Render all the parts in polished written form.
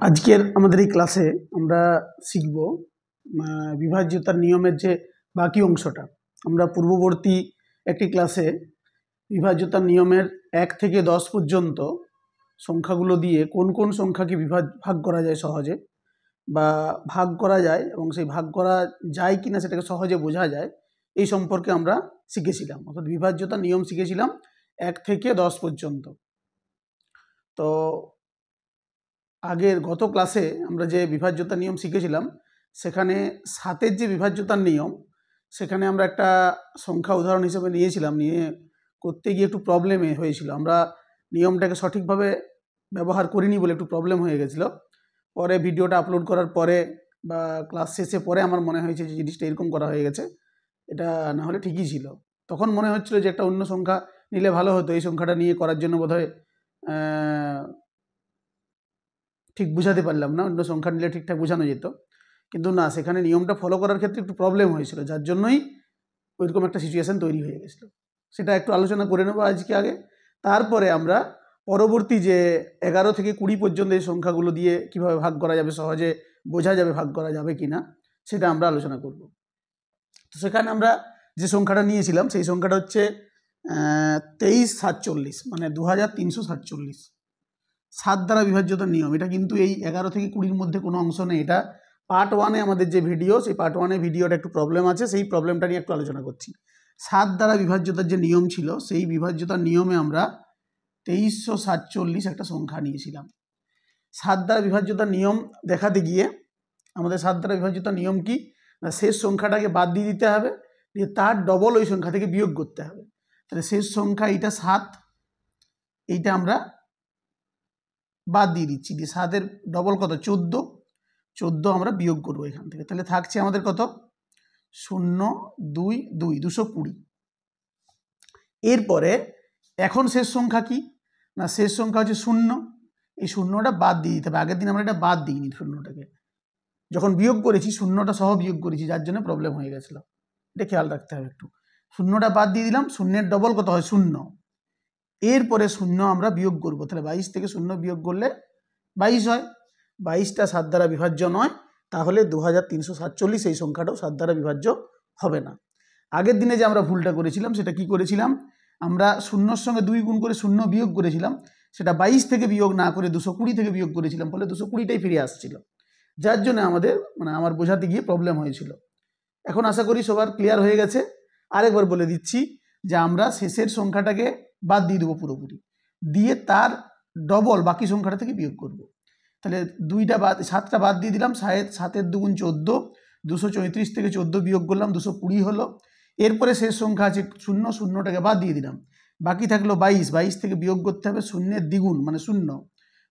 আজকের আমাদের এই ক্লাসে আমরা শিখব বিভাজ্যতার নিয়মের যে বাকি অংশটা। আমরা পূর্ববর্তী একটি ক্লাসে বিভাজ্যতার নিয়মের 1 থেকে 10 পর্যন্ত সংখ্যাগুলো দিয়ে কোন কোন সংখ্যাকে ভাগ করা যায় সহজে, বা ভাগ করা যায় এবং সেই ভাগ করা যায় কিনা সেটাকে সহজে বোঝা যায়, এই সম্পর্কে আমরা শিখেছিলাম। অর্থাৎ বিভাজ্যতার নিয়ম শিখেছিলাম 1 থেকে 10 পর্যন্ত। তো আগের গত ক্লাসে আমরা যে বিভাজ্যতার নিয়ম শিখেছিলাম সেখানে 7-এর যে বিভাজ্যতার নিয়ম, সেখানে আমরা একটা সংখ্যা উদাহরণ হিসেবে নিয়েছিলাম, নিয়ে করতে গিয়ে একটু প্রবলেমে হয়েছিল। আমরা নিয়মটাকে সঠিকভাবে ব্যবহার করিনি বলে একটু প্রবলেম হয়ে গেছিলো। পরে ভিডিওটা আপলোড করার পরে বা ক্লাস শেষে পরে আমার মনে হয়েছে যে জিনিসটা এরকম করা হয়ে গেছে, এটা না হলে ঠিকই ছিল। তখন মনে হচ্ছিল যে একটা অন্য সংখ্যা নিলে ভালো হতো, এই সংখ্যাটা নিয়ে করার জন্য বোধহয় ঠিক বুঝাতে পারলাম না, অন্য সংখ্যা নিলে ঠিকঠাক বোঝানো যেত। কিন্তু না, সেখানে নিয়মটা ফলো করার ক্ষেত্রে একটু প্রবলেম হয়েছিল, যার জন্যই ওইরকম একটা সিচুয়েশান তৈরি হয়ে গেছিলো। সেটা একটু আলোচনা করে নেবো আজকে আগে। তারপরে আমরা পরবর্তী যে 11 থেকে 20 পর্যন্ত এই সংখ্যাগুলো দিয়ে কিভাবে ভাগ করা যাবে, সহজে বোঝা যাবে ভাগ করা যাবে কি না, সেটা আমরা আলোচনা করব। তো সেখানে আমরা যে সংখ্যাটা নিয়েছিলাম সেই সংখ্যাটা হচ্ছে 2347, মানে 2347। 7 দ্বারা বিভাজ্যতার নিয়ম। এটা কিন্তু এই 11 থেকে 20-র মধ্যে কোনো অংশ নেই। এটা পার্ট 1-এ আমাদের যে ভিডিও, সেই পার্ট 1-এ ভিডিওটা একটু প্রবলেম আছে, সেই প্রবলেমটা নিয়ে একটু আলোচনা করছি। 7 দ্বারা বিভাজ্যতার যে নিয়ম ছিল, সেই বিভাজ্যতার নিয়মে আমরা 2347 একটা সংখ্যা নিয়েছিলাম। 7 দ্বারা বিভাজ্যতার নিয়ম দেখাতে গিয়ে আমাদের 7 দ্বারা বিভাজ্যতার নিয়ম কি না, শেষ সংখ্যাটাকে বাদ দিয়ে দিতে হবে, দিয়ে তার ডবল ওই সংখ্যা থেকে বিয়োগ করতে হবে। তাহলে শেষ সংখ্যা এইটা 7, এইটা আমরা বাদ দিয়ে দিচ্ছি, দিয়ে 7-এর ডবল কত 14 আমরা বিয়োগ করবো এখান থেকে। তাহলে থাকছে আমাদের কত 220। এরপরে এখন শেষ সংখ্যা কি না, শেষ সংখ্যা হচ্ছে 0। এই শূন্যটা বাদ দিয়ে দিতে হবে। আগের দিন আমরা এটা বাদ দিইনি, শূন্যটাকে যখন বিয়োগ করেছি শূন্যটা সহ বিয়োগ করেছি, যার জন্য প্রবলেম হয়ে গেছিলো। এটা খেয়াল রাখতে হবে একটু। শূন্যটা বাদ দিয়ে দিলাম, শূন্যের ডবল কত হয় 0। এরপরে 0 আমরা বিয়োগ করবো, তাহলে 22 থেকে 0 বিয়োগ করলে 22 হয়। 22টা 7 দ্বারা বিভাজ্য নয়, তাহলে 2347 এই সংখ্যাটাও 7 দ্বারা বিভাজ্য হবে না। আগের দিনে যে আমরা ভুলটা করেছিলাম সেটা কি করেছিলাম, আমরা 0-র সঙ্গে 2 গুণ করে 0 বিয়োগ করেছিলাম, সেটা 22 থেকে বিয়োগ না করে 220 থেকে বিয়োগ করেছিলাম, ফলে 220টাই ফিরে আসছিল, যার জন্য আমাদের আমার বোঝাতে গিয়ে প্রবলেম হয়েছিল। এখন আশা করি সবার ক্লিয়ার হয়ে গেছে। আরেকবার বলে দিচ্ছি যে আমরা শেষের সংখ্যাটাকে বাদ দিয়ে দেবো পুরোপুরি, দিয়ে তার ডবল বাকি সংখ্যাটা থেকে বিয়োগ করব। তাহলে 7টা বাদ দিয়ে দিলাম, 7-এর 2 গুণ 14, 234 থেকে 14 বিয়োগ করলাম, 220 হলো। এরপরে শেষ সংখ্যা আছে 0, 0টাকে বাদ দিয়ে দিলাম, বাকি থাকলো 22। 22 থেকে বিয়োগ করতে হবে 0-এর দ্বিগুণ মানে 0।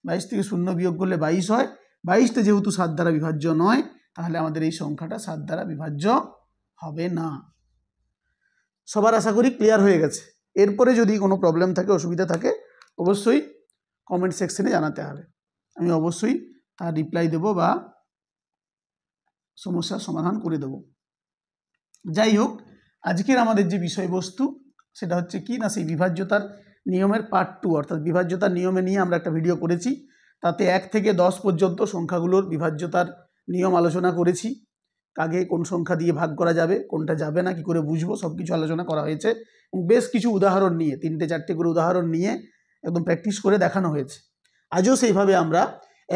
22 থেকে 0 বিয়োগ করলে 22 হয়। 22টা যেহেতু 7 দ্বারা বিভাজ্য নয়, তাহলে আমাদের এই সংখ্যাটা 7 দ্বারা বিভাজ্য হবে না। সবার আশা করি ক্লিয়ার হয়ে গেছে। এরপরে যদি কোনো প্রবলেম থাকে, অসুবিধা থাকে, অবশ্যই কমেন্ট সেকশনে জানাতে হবে, আমি অবশ্যই তার রিপ্লাই দেব বা সমস্যার সমাধান করে দেব। যাই হোক, আজকের আমাদের যে বিষয়বস্তু সেটা হচ্ছে কি না, সেই বিভাজ্যতার নিয়মের পার্ট 2, অর্থাৎ বিভাজ্যতার নিয়মে নিয়ে আমরা একটা ভিডিও করেছি, তাতে 1 থেকে 10 পর্যন্ত সংখ্যাগুলোর বিভাজ্যতার নিয়ম আলোচনা করেছি। কাকে কোন সংখ্যা দিয়ে ভাগ করা যাবে, কোনটা যাবে না, কি করে বুঝবো, সব কিছু আলোচনা করা হয়েছে। এবং বেশ কিছু উদাহরণ নিয়ে 3-4টে করে উদাহরণ নিয়ে একদম প্র্যাকটিস করে দেখানো হয়েছে। আজও সেইভাবে আমরা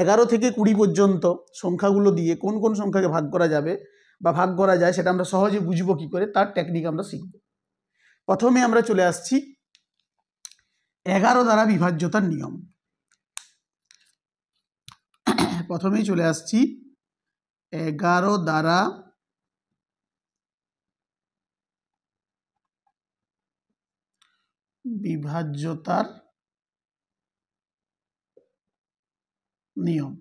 11 থেকে 20 পর্যন্ত সংখ্যাগুলো দিয়ে কোন কোন সংখ্যাকে ভাগ করা যাবে বা ভাগ করা যায়, সেটা আমরা সহজে বুঝবো কি করে, তার টেকনিক আমরা শিখব। প্রথমে আমরা চলে আসছি 11 দ্বারা বিভাজ্যতার নিয়ম। প্রথমেই চলে আসছি 11 দ্বারা বিভাজ্যতার নিয়ম,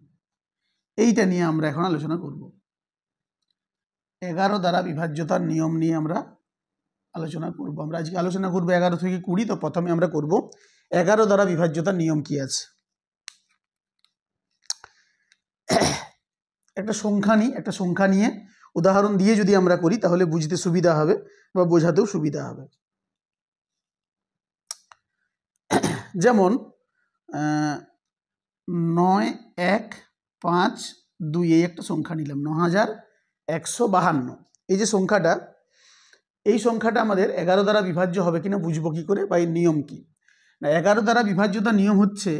এইটা নিয়ে আমরা এখন আলোচনা করব। 11 দ্বারা বিভাজ্যতার নিয়ম নিয়ে আমরা আলোচনা করব। আমরা আজকে আলোচনা করব 11 থেকে 20। তো প্রথমে আমরা করব 11 দ্বারা বিভাজ্যতার নিয়ম কি আছে। একটা সংখ্যা নিয়ে উদাহরণ দিয়ে যদি আমরা করি তাহলে বুঝতে সুবিধা হবে বা বোঝাতেও সুবিধা হবে। যেমন 9, 1, 5 2 এই একটা সংখ্যা নিলাম 9152। এই যে সংখ্যাটা, এই সংখ্যাটা আমাদের 11 দ্বারা বিভাজ্য হবে কিনা বুঝবো কি করে, বা এর নিয়ম কি না। 11 দ্বারা বিভাজ্যতার নিয়ম হচ্ছে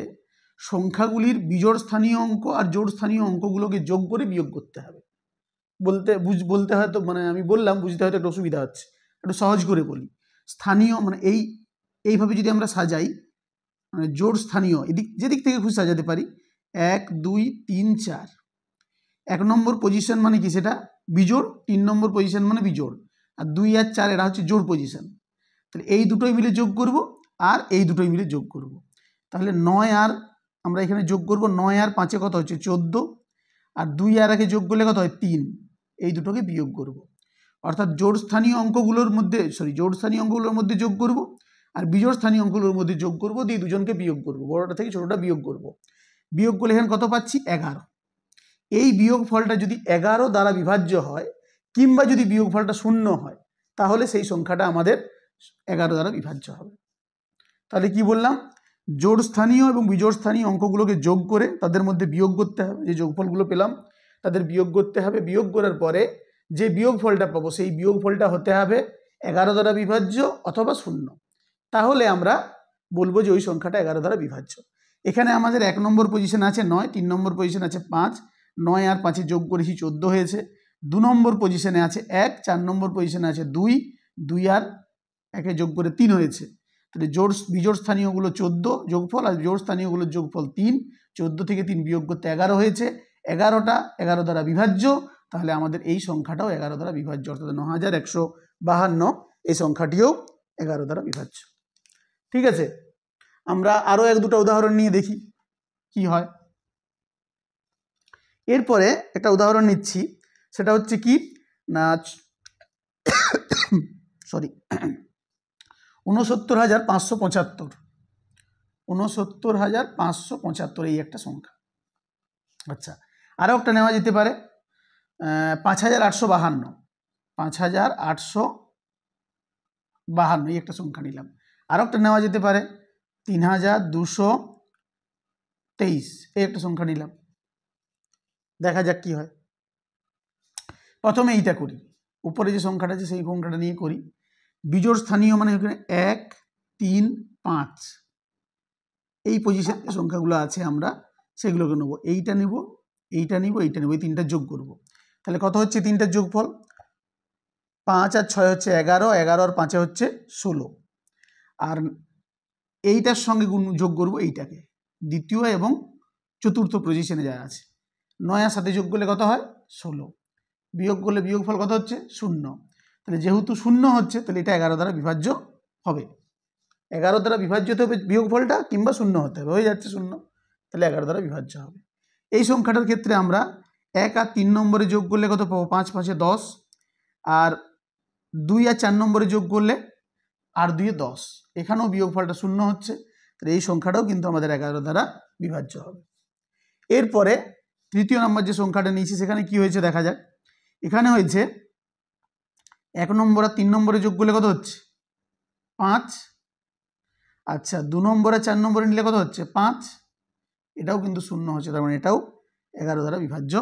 সংখ্যাগুলির বিজোড় স্থানীয় অঙ্ক আর জোড় স্থানীয় অঙ্কগুলোকে যোগ করে বিয়োগ করতে হবে। বলতে হয়তো মানে আমি বললাম, বুঝতে হয়তো একটু অসুবিধা হচ্ছে, একটু সহজ করে বলি। স্থানীয় মানে এইভাবে যদি আমরা সাজাই, মানে জোড় স্থানীয় যেদিক থেকে খুশি সাজাতে পারি, 1 2 3 4। 1 নম্বর পজিশন মানে কি, সেটা বিজোড়। 3 নম্বর পজিশন মানে বিজোড়। আর 2 আর 4 এটা হচ্ছে জোড় পজিশন। তাহলে এই দুটোই মিলে যোগ করব আর এই দুটোই মিলে যোগ করব। তাহলে 9 আর আমরা এখানে যোগ করব, 9 আর 5 কত হচ্ছে 14, আর 2 আর 1 যোগ করলে কত হয় 3। এই দুটোকে বিয়োগ করব, অর্থাৎ জোড় স্থানীয় অঙ্কগুলোর মধ্যে যোগ করব আর বিজোড় স্থানীয় অঙ্কগুলোর মধ্যে যোগ করব, দিয়ে দুজনকে বিয়োগ করব, বড়টা থেকে ছোটটা বিয়োগ করব। বিয়োগ করলে এখানে কত পাচ্ছি 11। এই বিয়োগ ফলটা যদি 11 দ্বারা বিভাজ্য হয় কিংবা যদি বিয়োগ ফলটা 0 হয়, তাহলে সেই সংখ্যাটা আমাদের 11 দ্বারা বিভাজ্য হবে। তাহলে কি বললাম, জোড় স্থানীয় এবং বিজোড় স্থানীয় অঙ্কগুলোকে যোগ করে তাদের মধ্যে বিয়োগ করতে হবে। যে যোগফলগুলো পেলাম তাদের বিয়োগ করতে হবে। বিয়োগ করার পরে যে বিয়োগ ফলটা পাবো সেই বিয়োগ ফলটা হতে হবে 11 দ্বারা বিভাজ্য অথবা 0। তাহলে আমরা বলবো যে ওই সংখ্যাটা 11 দ্বারা বিভাজ্য। এখানে আমাদের 1 নম্বর পজিশন আছে 9, 3 নম্বর পজিশন আছে 5, 9 আর 5 যোগ করেছি 14 হয়েছে। 2 নম্বর পজিশনে আছে 1, 4 নম্বর পজিশনে আছে 2, 2 আর 1 যোগ করে 3 হয়েছে। তাহলে বিজোড় স্থানীয়গুলো 14 যোগফল, আর জোড় স্থানীয়গুলোর যোগফল 3। 14 থেকে 3 বিয়োগ করতে 11 হয়েছে। 11টা 11 দ্বারা বিভাজ্য, তাহলে আমাদের এই সংখ্যাটাও 11 দ্বারা বিভাজ্য, অর্থাৎ 9152 এই সংখ্যাটিও 11 দ্বারা বিভাজ্য। ঠিক আছে, আমরা আরও 1-2টা উদাহরণ নিয়ে দেখি কি হয়। এরপরে একটা উদাহরণ নিচ্ছি, সেটা হচ্ছে কি না 69,575। 69,575 এই একটা সংখ্যা। আচ্ছা, আরও একটা নেওয়া যেতে পারে 5,852। 5,852 এই একটা সংখ্যা নিলাম। আরও একটা নেওয়া যেতে পারে 3,223 এই একটা সংখ্যা নিলাম। দেখা যাক কি হয়। প্রথমে এইটা করি, উপরে যে সংখ্যাটা আছে সেই সংখ্যাটা নিয়ে করি। বিজোড় স্থানীয় মানে এখানে 1 3 5 এই পজিশনে সংখ্যাগুলো আছে, আমরা সেগুলোকে নেব। এইটা নেব, এইটা নেব, এইটা নেব, এই তিনটা যোগ করব। তাহলে কত হচ্ছে তিনটার যোগফল? 5 আর 6 হচ্ছে 11, 11 আর 5 হচ্ছে 16। আর এইটার সঙ্গে যোগ করব এইটাকে, দ্বিতীয় এবং চতুর্থ পজিশনে যা আছে। 9 আর 7 যোগ করলে কত হয় 16, বিয়োগ করলে বিয়োগফল কত হচ্ছে 0। তাহলে যেহেতু 0 হচ্ছে, তাহলে এটা 11 দ্বারা বিভাজ্য হবে। 11 দ্বারা বিভাজ্য হতে হবে বিয়োগফলটা, কিংবা 0 হতে হবে, হয়ে যাচ্ছে 0, তাহলে 11 দ্বারা বিভাজ্য হবে। এই সংখ্যাটার ক্ষেত্রে আমরা 1 আর 3 নম্বরে যোগ করলে কত পাবো? 5 5 10, আর 2 আর 4 নম্বরে যোগ করলে আর 2 10। এখানেও বিয়োগফলটা 0 হচ্ছে, তাহলে এই সংখ্যাটাও কিন্তু আমাদের 11 দ্বারা বিভাজ্য হবে। এরপরে তৃতীয় নম্বর যে সংখ্যাটা নিয়েছি সেখানে কি হয়েছে দেখা যাক। এখানে হয়েছে 1 নম্বর আর 3 নম্বরে যোগ করলে কত হচ্ছে 5। আচ্ছা, 2 নম্বর আর 4 নম্বরে নিলে কত হচ্ছে 5, এটাও কিন্তু 0 হচ্ছে, তার মানে এটাও 11 দ্বারা বিভাজ্য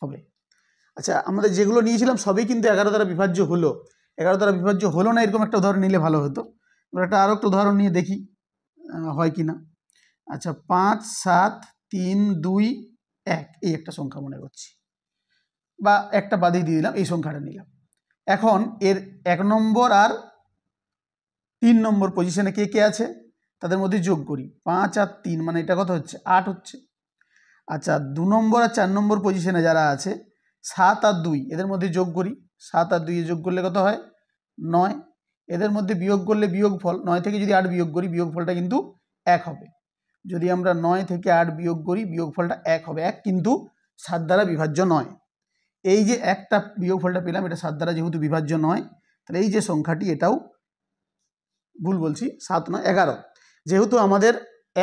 হবে। আচ্ছা, আমাদের যেগুলো নিয়েছিলাম সবই কিন্তু 11 দ্বারা বিভাজ্য হলো। 11 দ্বারা বিভাজ্য হলো না এরকম একটা উদাহরণ নিলে ভালো হতো। আমরা একটা আরও একটা উদাহরণ নিয়ে দেখি হয় কি না। আচ্ছা, 5 7 3 2 1 এই একটা সংখ্যা মনে করছি, বা একটা বাদেই দিয়ে দিলাম, এই সংখ্যাটা নিলাম। এখন এর 1 নম্বর আর 3 নম্বর পজিশনে কে কে আছে তাদের মধ্যে যোগ করি। 5 আর 3 মানে এটা কত হচ্ছে 8 হচ্ছে। আচ্ছা, 2 নম্বর আর 4 নম্বর পজিশনে যারা আছে 7 আর 2 এদের মধ্যে যোগ করি। 7 আর 2 যোগ করলে কত হয় 9। এদের মধ্যে বিয়োগ করলে বিয়োগফল 9 থেকে যদি 8 বিয়োগ করি বিয়োগফলটা কিন্তু 1 হবে। যদি আমরা 9 থেকে 8 বিয়োগ করি বিয়োগফলটা 1 হবে। 1 কিন্তু 7 দ্বারা বিভাজ্য নয়। এই যে একটা বিয়োগফলটা পেলাম, এটা 7 দ্বারা যেহেতু বিভাজ্য নয়, তাহলে এই যে সংখ্যাটি এটাও ভুল বলছি, 7 নয় 11। যেহেতু আমাদের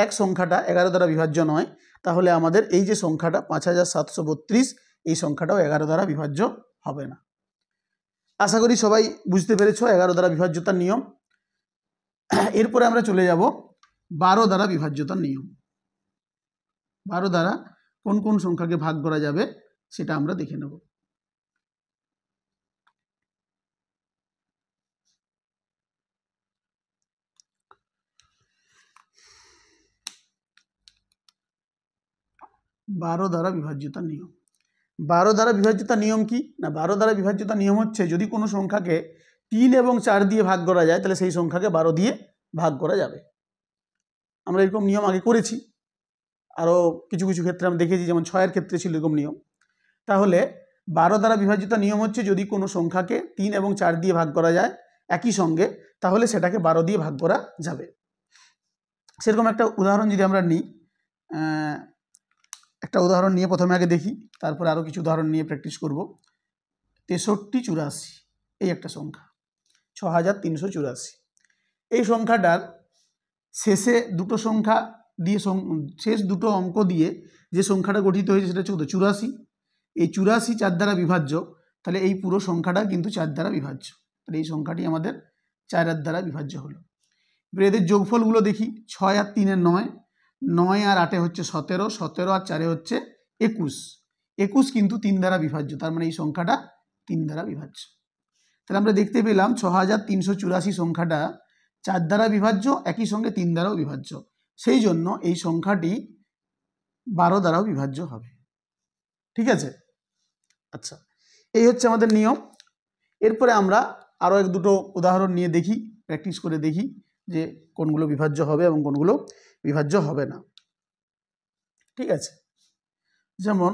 এক সংখ্যাটা 11 দ্বারা বিভাজ্য নয়, তাহলে আমাদের এই যে সংখ্যাটা 5732 এই সংখ্যাটাও 11 দ্বারা বিভাজ্য হবে না। আশা করি সবাই বুঝতে পেরেছ 11 দ্বারা বিভাজ্যতার নিয়ম। এরপরে আমরা চলে যাব 12 দ্বারা বিভাজ্যতার নিয়ম। 12 দ্বারা কোন কোন সংখ্যাকে ভাগ করা যাবে সেটা আমরা দেখে নেব। বারো দ্বারা বিভাজ্যতার নিয়ম। 12 দ্বারা বিভাজ্যতার নিয়ম কি না, 12 দ্বারা বিভাজ্যতার নিয়ম হচ্ছে যদি কোনো সংখ্যাকে 3 এবং 4 দিয়ে ভাগ করা যায় তাহলে সেই সংখ্যাকে 12 দিয়ে ভাগ করা যাবে। আমরা এরকম নিয়ম আগে করেছি, আরও কিছু কিছু ক্ষেত্রে আমরা দেখেছি, যেমন 6-এর ক্ষেত্রে ছিল এরকম নিয়ম। তাহলে 12 দ্বারা বিভাজ্যতার নিয়ম হচ্ছে যদি কোনো সংখ্যাকে 3 এবং 4 দিয়ে ভাগ করা যায় একই সঙ্গে, তাহলে সেটাকে 12 দিয়ে ভাগ করা যাবে। সেরকম একটা উদাহরণ যদি আমরা নিই, একটা উদাহরণ নিয়ে প্রথমে আগে দেখি, তারপরে আরও কিছু উদাহরণ নিয়ে প্র্যাকটিস করব। 6384 এই একটা সংখ্যা, 6384। এই সংখ্যাটার শেষে দুটো সংখ্যা দিয়ে, শেষ দুটো অঙ্ক দিয়ে যে সংখ্যাটা গঠিত হয়েছে সেটা হচ্ছে 84। এই 84 4 দ্বারা বিভাজ্য, তাহলে এই পুরো সংখ্যাটা কিন্তু 4 দ্বারা বিভাজ্য। তাহলে এই সংখ্যাটি আমাদের 4 দ্বারা বিভাজ্য হলো। এবার এদের যোগফলগুলো দেখি। 6 আর 3 9, 9 আর 8 হচ্ছে 17, 17 আর 4 হচ্ছে 21, 21 কিন্তু 3 দ্বারা বিভাজ্য, তার মানে এই সংখ্যাটা 3 দ্বারা বিভাজ্য। তাহলে আমরা দেখতে পেলাম 6384 সংখ্যাটা 4 দ্বারা বিভাজ্য, একই সঙ্গে 3 দ্বারাও বিভাজ্য, সেই জন্য এই সংখ্যাটি 12 দ্বারাও বিভাজ্য হবে। ঠিক আছে, আচ্ছা, এই হচ্ছে আমাদের নিয়ম। এরপরে আমরা আরও এক দুটো উদাহরণ নিয়ে দেখি, প্র্যাকটিস করে দেখি যে কোনগুলো বিভাজ্য হবে এবং কোনগুলো বিভাজ্য হবে না। ঠিক আছে, যেমন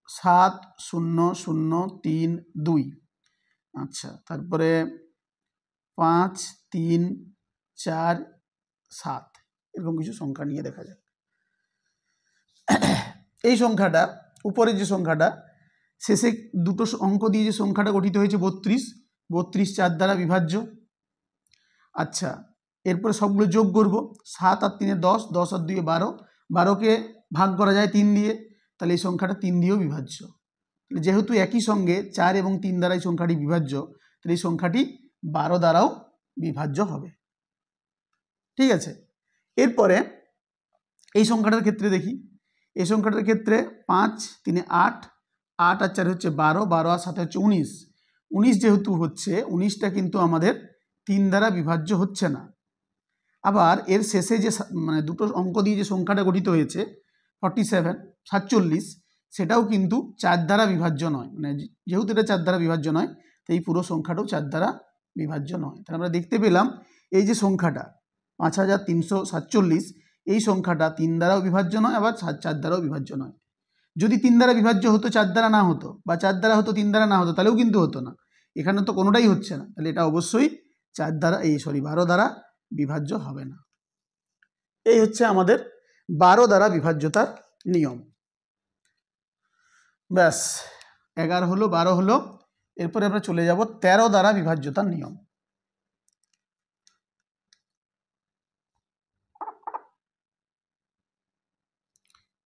70032, আচ্ছা, তারপরে 5347, এরকম কিছু সংখ্যা নিয়ে দেখা যায়। এই সংখ্যাটা, উপরের যে সংখ্যাটা, শেষে দুটো অঙ্ক দিয়ে যে সংখ্যাটা গঠিত হয়েছে 32, 32 4 দ্বারা বিভাজ্য। আচ্ছা, এরপরে সবগুলো যোগ করব। 7 আর 3 10, 10 আর 2 12, 12কে ভাগ করা যায় 3 দিয়ে, তাহলে এই সংখ্যাটা 3 দিয়েও বিভাজ্য। যেহেতু একই সঙ্গে 4 এবং 3 দ্বারা এই সংখ্যাটি বিভাজ্য, তাহলে এই সংখ্যাটি 12 দ্বারাও বিভাজ্য হবে। ঠিক আছে, এরপরে এই সংখ্যাটার ক্ষেত্রে দেখি। এই সংখ্যাটার ক্ষেত্রে 5 3 8, 8 আর 4 হচ্ছে 12, 12 আর 7 হচ্ছে 19, 19 যেহেতু হচ্ছে, 19টা কিন্তু আমাদের 3 দ্বারা বিভাজ্য হচ্ছে না। আবার এর শেষে যে মানে দুটো অঙ্ক দিয়ে যে সংখ্যাটা গঠিত হয়েছে 47, সেটাও কিন্তু 4 দ্বারা বিভাজ্য নয়। মানে যেহেতু এটা 4 দ্বারা বিভাজ্য নয়, তো এই পুরো সংখ্যাটাও 4 দ্বারা বিভাজ্য নয়। তাহলে আমরা দেখতে পেলাম এই যে সংখ্যাটা 5347, এই সংখ্যাটা 3 দ্বারাও বিভাজ্য নয়, আবার 4 দ্বারাও বিভাজ্য নয়। যদি 3 দ্বারা বিভাজ্য হতো, 4 দ্বারা না হতো, বা 4 দ্বারা হতো 3 দ্বারা না হতো, তাহলেও কিন্তু হতো না। এখানে তো কোনোটাই হচ্ছে না, তাহলে এটা অবশ্যই 4 দ্বারা 12 দ্বারা বিভাজ্য হবে না। এই হচ্ছে আমাদের 12 দ্বারা বিভাজ্যতার নিয়ম। ব্যাস, 11 হলো, 12 হলো। এরপরে আমরা চলে যাব 13 দ্বারা বিভাজ্যতার নিয়ম।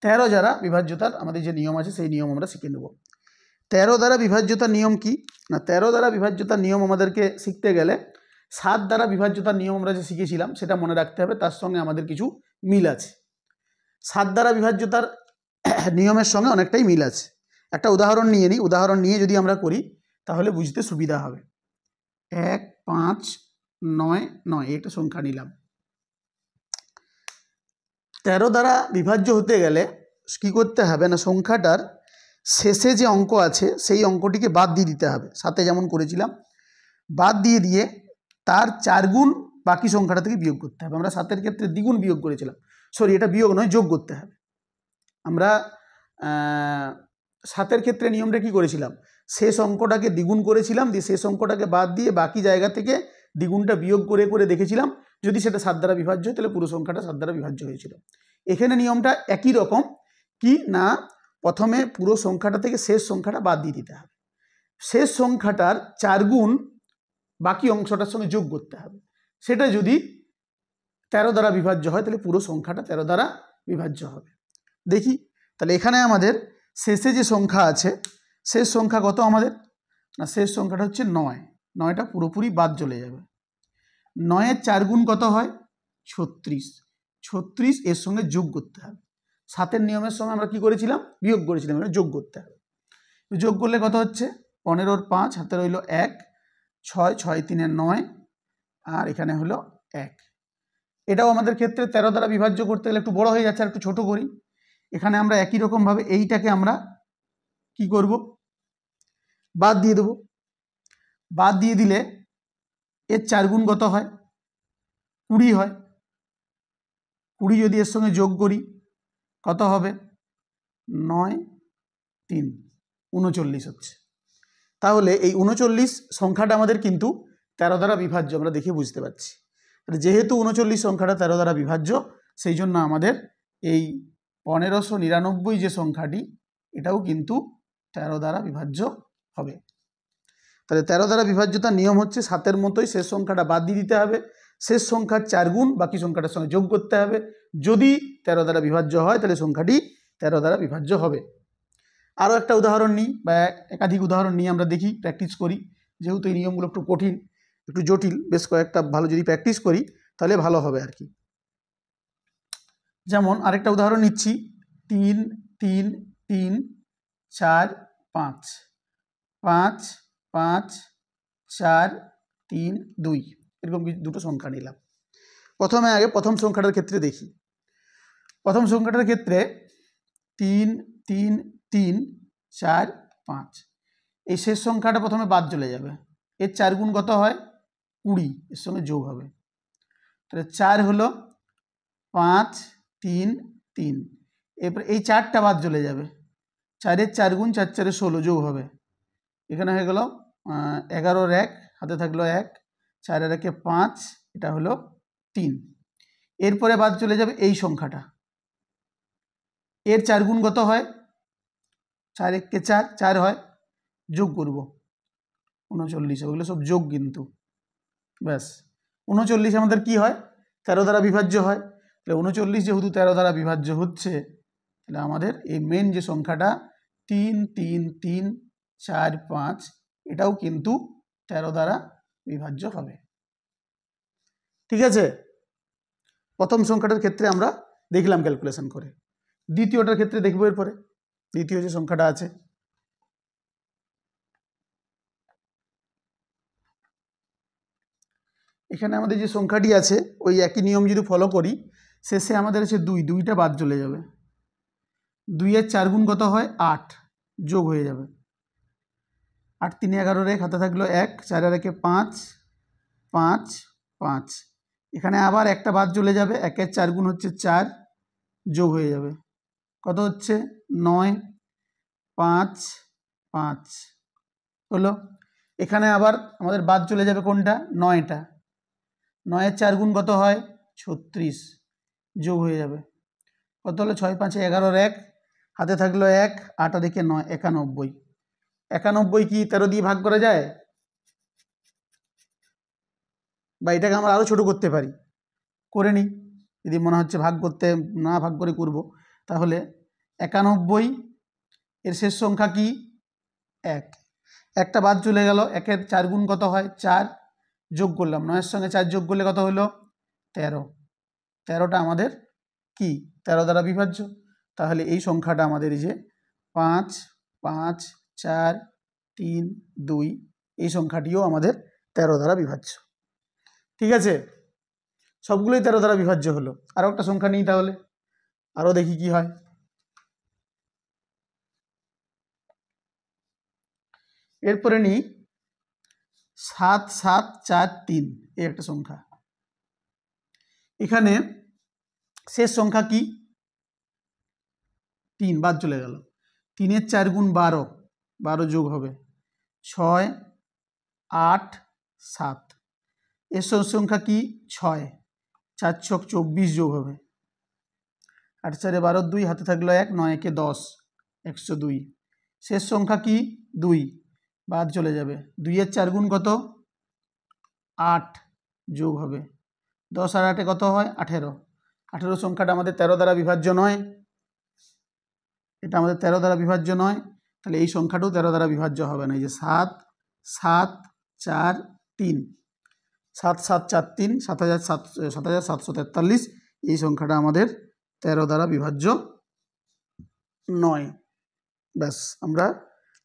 13 দ্বারা বিভাজ্যতার আমাদের যে নিয়ম আছে সেই নিয়ম আমরা শিখে নেব। 13 দ্বারা বিভাজ্যতার নিয়ম কি না, 13 দ্বারা বিভাজ্যতার নিয়ম আমাদেরকে শিখতে গেলে 7 দ্বারা বিভাজ্যতার নিয়ম আমরা যে শিখেছিলাম সেটা মনে রাখতে হবে, তার সঙ্গে আমাদের কিছু মিল আছে। 7 দ্বারা বিভাজ্যতার নিয়মের সঙ্গে অনেকটাই মিল আছে। একটা উদাহরণ নিয়ে নিই, উদাহরণ নিয়ে যদি আমরা করি তাহলে বুঝতে সুবিধা হবে। 1 5 9 9, একটা সংখ্যা নিলাম। 13 দ্বারা বিভাজ্য হতে গেলে কি করতে হবে না, সংখ্যাটার শেষে যে অঙ্ক আছে সেই অঙ্কটিকে বাদ দিয়ে দিতে হবে, সাথে যেমন করেছিলাম। বাদ দিয়ে তার 4 গুণ বাকি সংখ্যাটা থেকে বিয়োগ করতে হবে। আমরা 7-এর ক্ষেত্রে দ্বিগুণ বিয়োগ করেছিলাম, সরি, এটা বিয়োগ নয়, যোগ করতে হবে। আমরা 7-এর ক্ষেত্রে নিয়মটা কি করেছিলাম, শেষ অঙ্কটাকে দ্বিগুণ করেছিলাম, দিয়ে শেষ অঙ্কটাকে বাদ দিয়ে বাকি জায়গা থেকে দ্বিগুণটা বিয়োগ করে করে দেখেছিলাম, যদি সেটা 7 দ্বারা বিভাজ্য হয় তাহলে পুরো সংখ্যাটা 7 দ্বারা বিভাজ্য হয়েছিল। এখানে নিয়মটা একই রকম, কি না, প্রথমে পুরো সংখ্যাটা থেকে শেষ সংখ্যাটা বাদ দিয়ে দিতে হবে, শেষ সংখ্যাটার 4 গুণ বাকি অংশটার সঙ্গে যোগ করতে হবে। সেটা যদি 13 দ্বারা বিভাজ্য হয় তাহলে পুরো সংখ্যাটা 13 দ্বারা বিভাজ্য হবে। দেখি তাহলে এখানে আমাদের শেষে যে সংখ্যা আছে, শেষ সংখ্যা কত আমাদের না, শেষ সংখ্যাটা হচ্ছে 9, 9টা পুরোপুরি বাদ চলে যাবে। 9-এর 4 গুণ কত হয় 36, 36 এর সঙ্গে যোগ করতে হবে। 7-এর নিয়মের সঙ্গে আমরা কি করেছিলাম, বিয়োগ করেছিলাম, এটা যোগ করতে হবে। যোগ করলে কত হচ্ছে, 15-র 5 হাতে রইল 1, 6, 6 3 9, আর এখানে হলো 1। এটাও আমাদের ক্ষেত্রে 13 দ্বারা বিভাজ্য করতে গেলে একটু বড় হয়ে যাচ্ছে, আর একটু ছোট করি। এখানে আমরা একই রকমভাবে এইটাকে আমরা কি করব, বাদ দিয়ে দেব। বাদ দিয়ে দিলে এর 4 গুণ কত হয়, 20 হয়। 20 যদি এর সঙ্গে যোগ করি কত হবে, 9 3 39 হচ্ছে। তাহলে এই 39 সংখ্যাটা আমাদের কিন্তু 13 দ্বারা বিভাজ্য, আমরা দেখে বুঝতে পারছি। যেহেতু 39 সংখ্যাটা 13 দ্বারা বিভাজ্য, সেই জন্য আমাদের এই 1599 যে সংখ্যাটি, এটাও কিন্তু 13 দ্বারা বিভাজ্য হবে। তাহলে 13 দ্বারা বিভাজ্যতার নিয়ম হচ্ছে 7-এর মতোই শেষ সংখ্যাটা বাদ দিয়ে দিতে হবে, শেষ সংখ্যার 4 গুণ বাকি সংখ্যাটার সঙ্গে যোগ করতে হবে। যদি 13 দ্বারা বিভাজ্য হয় তাহলে সংখ্যাটি 13 দ্বারা বিভাজ্য হবে। আরও একটা উদাহরণ নিই, বা একাধিক উদাহরণ নিয়ে আমরা দেখি, প্র্যাকটিস করি। যেহেতু এই নিয়মগুলো একটু কঠিন, একটু জটিল, বেশ কয়েকটা ভালো যদি প্র্যাকটিস করি তাহলে ভালো হবে আর কি। যেমন আরেকটা উদাহরণ নিচ্ছি, 3 3 3 4 5, 5 5 4 3 2, এরকম দুটো সংখ্যা নিলাম। প্রথমে আগে প্রথম সংখ্যাটার ক্ষেত্রে দেখি। প্রথম সংখ্যাটার ক্ষেত্রে 3 3 3 4 5, এই শেষ সংখ্যাটা প্রথমে বাদ চলে যাবে। এর 4 গুণ কত হয়, 20, এর সঙ্গে যোগ হবে। তাহলে 4 হলো 5 3 3, এরপর এই 4টা বাদ চলে যাবে। 4-এর 4 গুণ 4 4 16 যোগ হবে। এখানে হয়ে গেল 11-র 1 হাতে থাকলো 1, 4-এর 1 5, এটা হলো 3। এরপরে বাদ চলে যাবে এই সংখ্যাটা। এর 4 গুণ কত হয়, 4 1 4, 4 হয়, যোগ করব 39, ওগুলো সব যোগ কিন্তু। ব্যাস 39 আমাদের কি হয়, 13 দ্বারা বিভাজ্য হয়। তাহলে 39 যেহেতু 13 দ্বারা বিভাজ্য হচ্ছে, তাহলে আমাদের এই মেন যে সংখ্যাটা 3 3 3 4 5, এটাও কিন্তু 13 দ্বারা বিভাজ্য হবে। ঠিক আছে, প্রথম সংখ্যাটার ক্ষেত্রে আমরা দেখলাম ক্যালকুলেশন করে। দ্বিতীয়টার ক্ষেত্রে দেখবো এরপরে। দ্বিতীয় যে সংখ্যাটা আছে, এখানে আমাদের যে সংখ্যাটি আছে ওই একই নিয়ম যদি ফলো করি, শেষে আমাদের আছে 2, 2টা বাদ চলে যাবে। 2-এর 4 গুণ কত হয়, 8, যোগ হয়ে যাবে। 8 3 11-র 1 হাতে থাকলো 1, 4-এর 1 5 5 5, এখানে আবার একটা বাদ চলে যাবে। 1-এর 4 গুণ হচ্ছে 4, যোগ হয়ে যাবে। কত হচ্ছে, 9 5 5 হলো। এখানে আবার আমাদের বাদ চলে যাবে কোনটা, 9টা। 9-এর 4 গুণ কত হয়, 36, যোগ হয়ে যাবে। কত হলো, 6 5 11-র 1 হাতে থাকলো 1, 8 আর 1 9, 91। 91 কি 13 দিয়ে ভাগ করা যায়, বা এটাকে আমরা আরও ছোট করতে পারি, করে নিই। যদি মনে হচ্ছে ভাগ করতে না ভাগ করে করব, তাহলে 91 এর শেষ সংখ্যা কি, 1, একটা বাদ চলে গেল। 1-এর 4 গুণ কত হয়, 4, যোগ করলাম। 9-এর সঙ্গে 4 যোগ করলে কত হলো, 13। 13টা আমাদের কি 13 দ্বারা বিভাজ্য। তাহলে এই সংখ্যাটা আমাদের এই যে 5 5 4 3 2, এই সংখ্যাটিও আমাদের 13 দ্বারা বিভাজ্য। ঠিক আছে, সবগুলোই 13 দ্বারা বিভাজ্য হলো। আরও একটা সংখ্যা নিই তাহলে, আরও দেখি কি হয়। এরপরে নিই 7 7 4 3, এই একটা সংখ্যা। এখানে শেষ সংখ্যা কি, 3, বাদ চলে গেল। 3-এর 4 গুণ 12, 12 যোগ হবে। 6 8 7, এর সংখ্যা কি, 6, 4 6 24 যোগ হবে। 8 4 12 2, হাতে থাকলো 1, 9 1 10, 102। শেষ সংখ্যা কি, 2, বাদ চলে যাবে। 2-এর 4 গুণ কত, 8, যোগ হবে। 10 আর 8 কত হয়, 18। 18 সংখ্যাটা আমাদের 13 দ্বারা বিভাজ্য নয়, এটা আমাদের 13 দ্বারা বিভাজ্য নয়। তাহলে এই সংখ্যাটাও 13 দ্বারা বিভাজ্য হবে না। এই যে 7 7 4 3, 7 7 4 3, 7743, এই সংখ্যাটা আমাদের 13 দ্বারা বিভাজ্য 9। ব্যাস, আমরা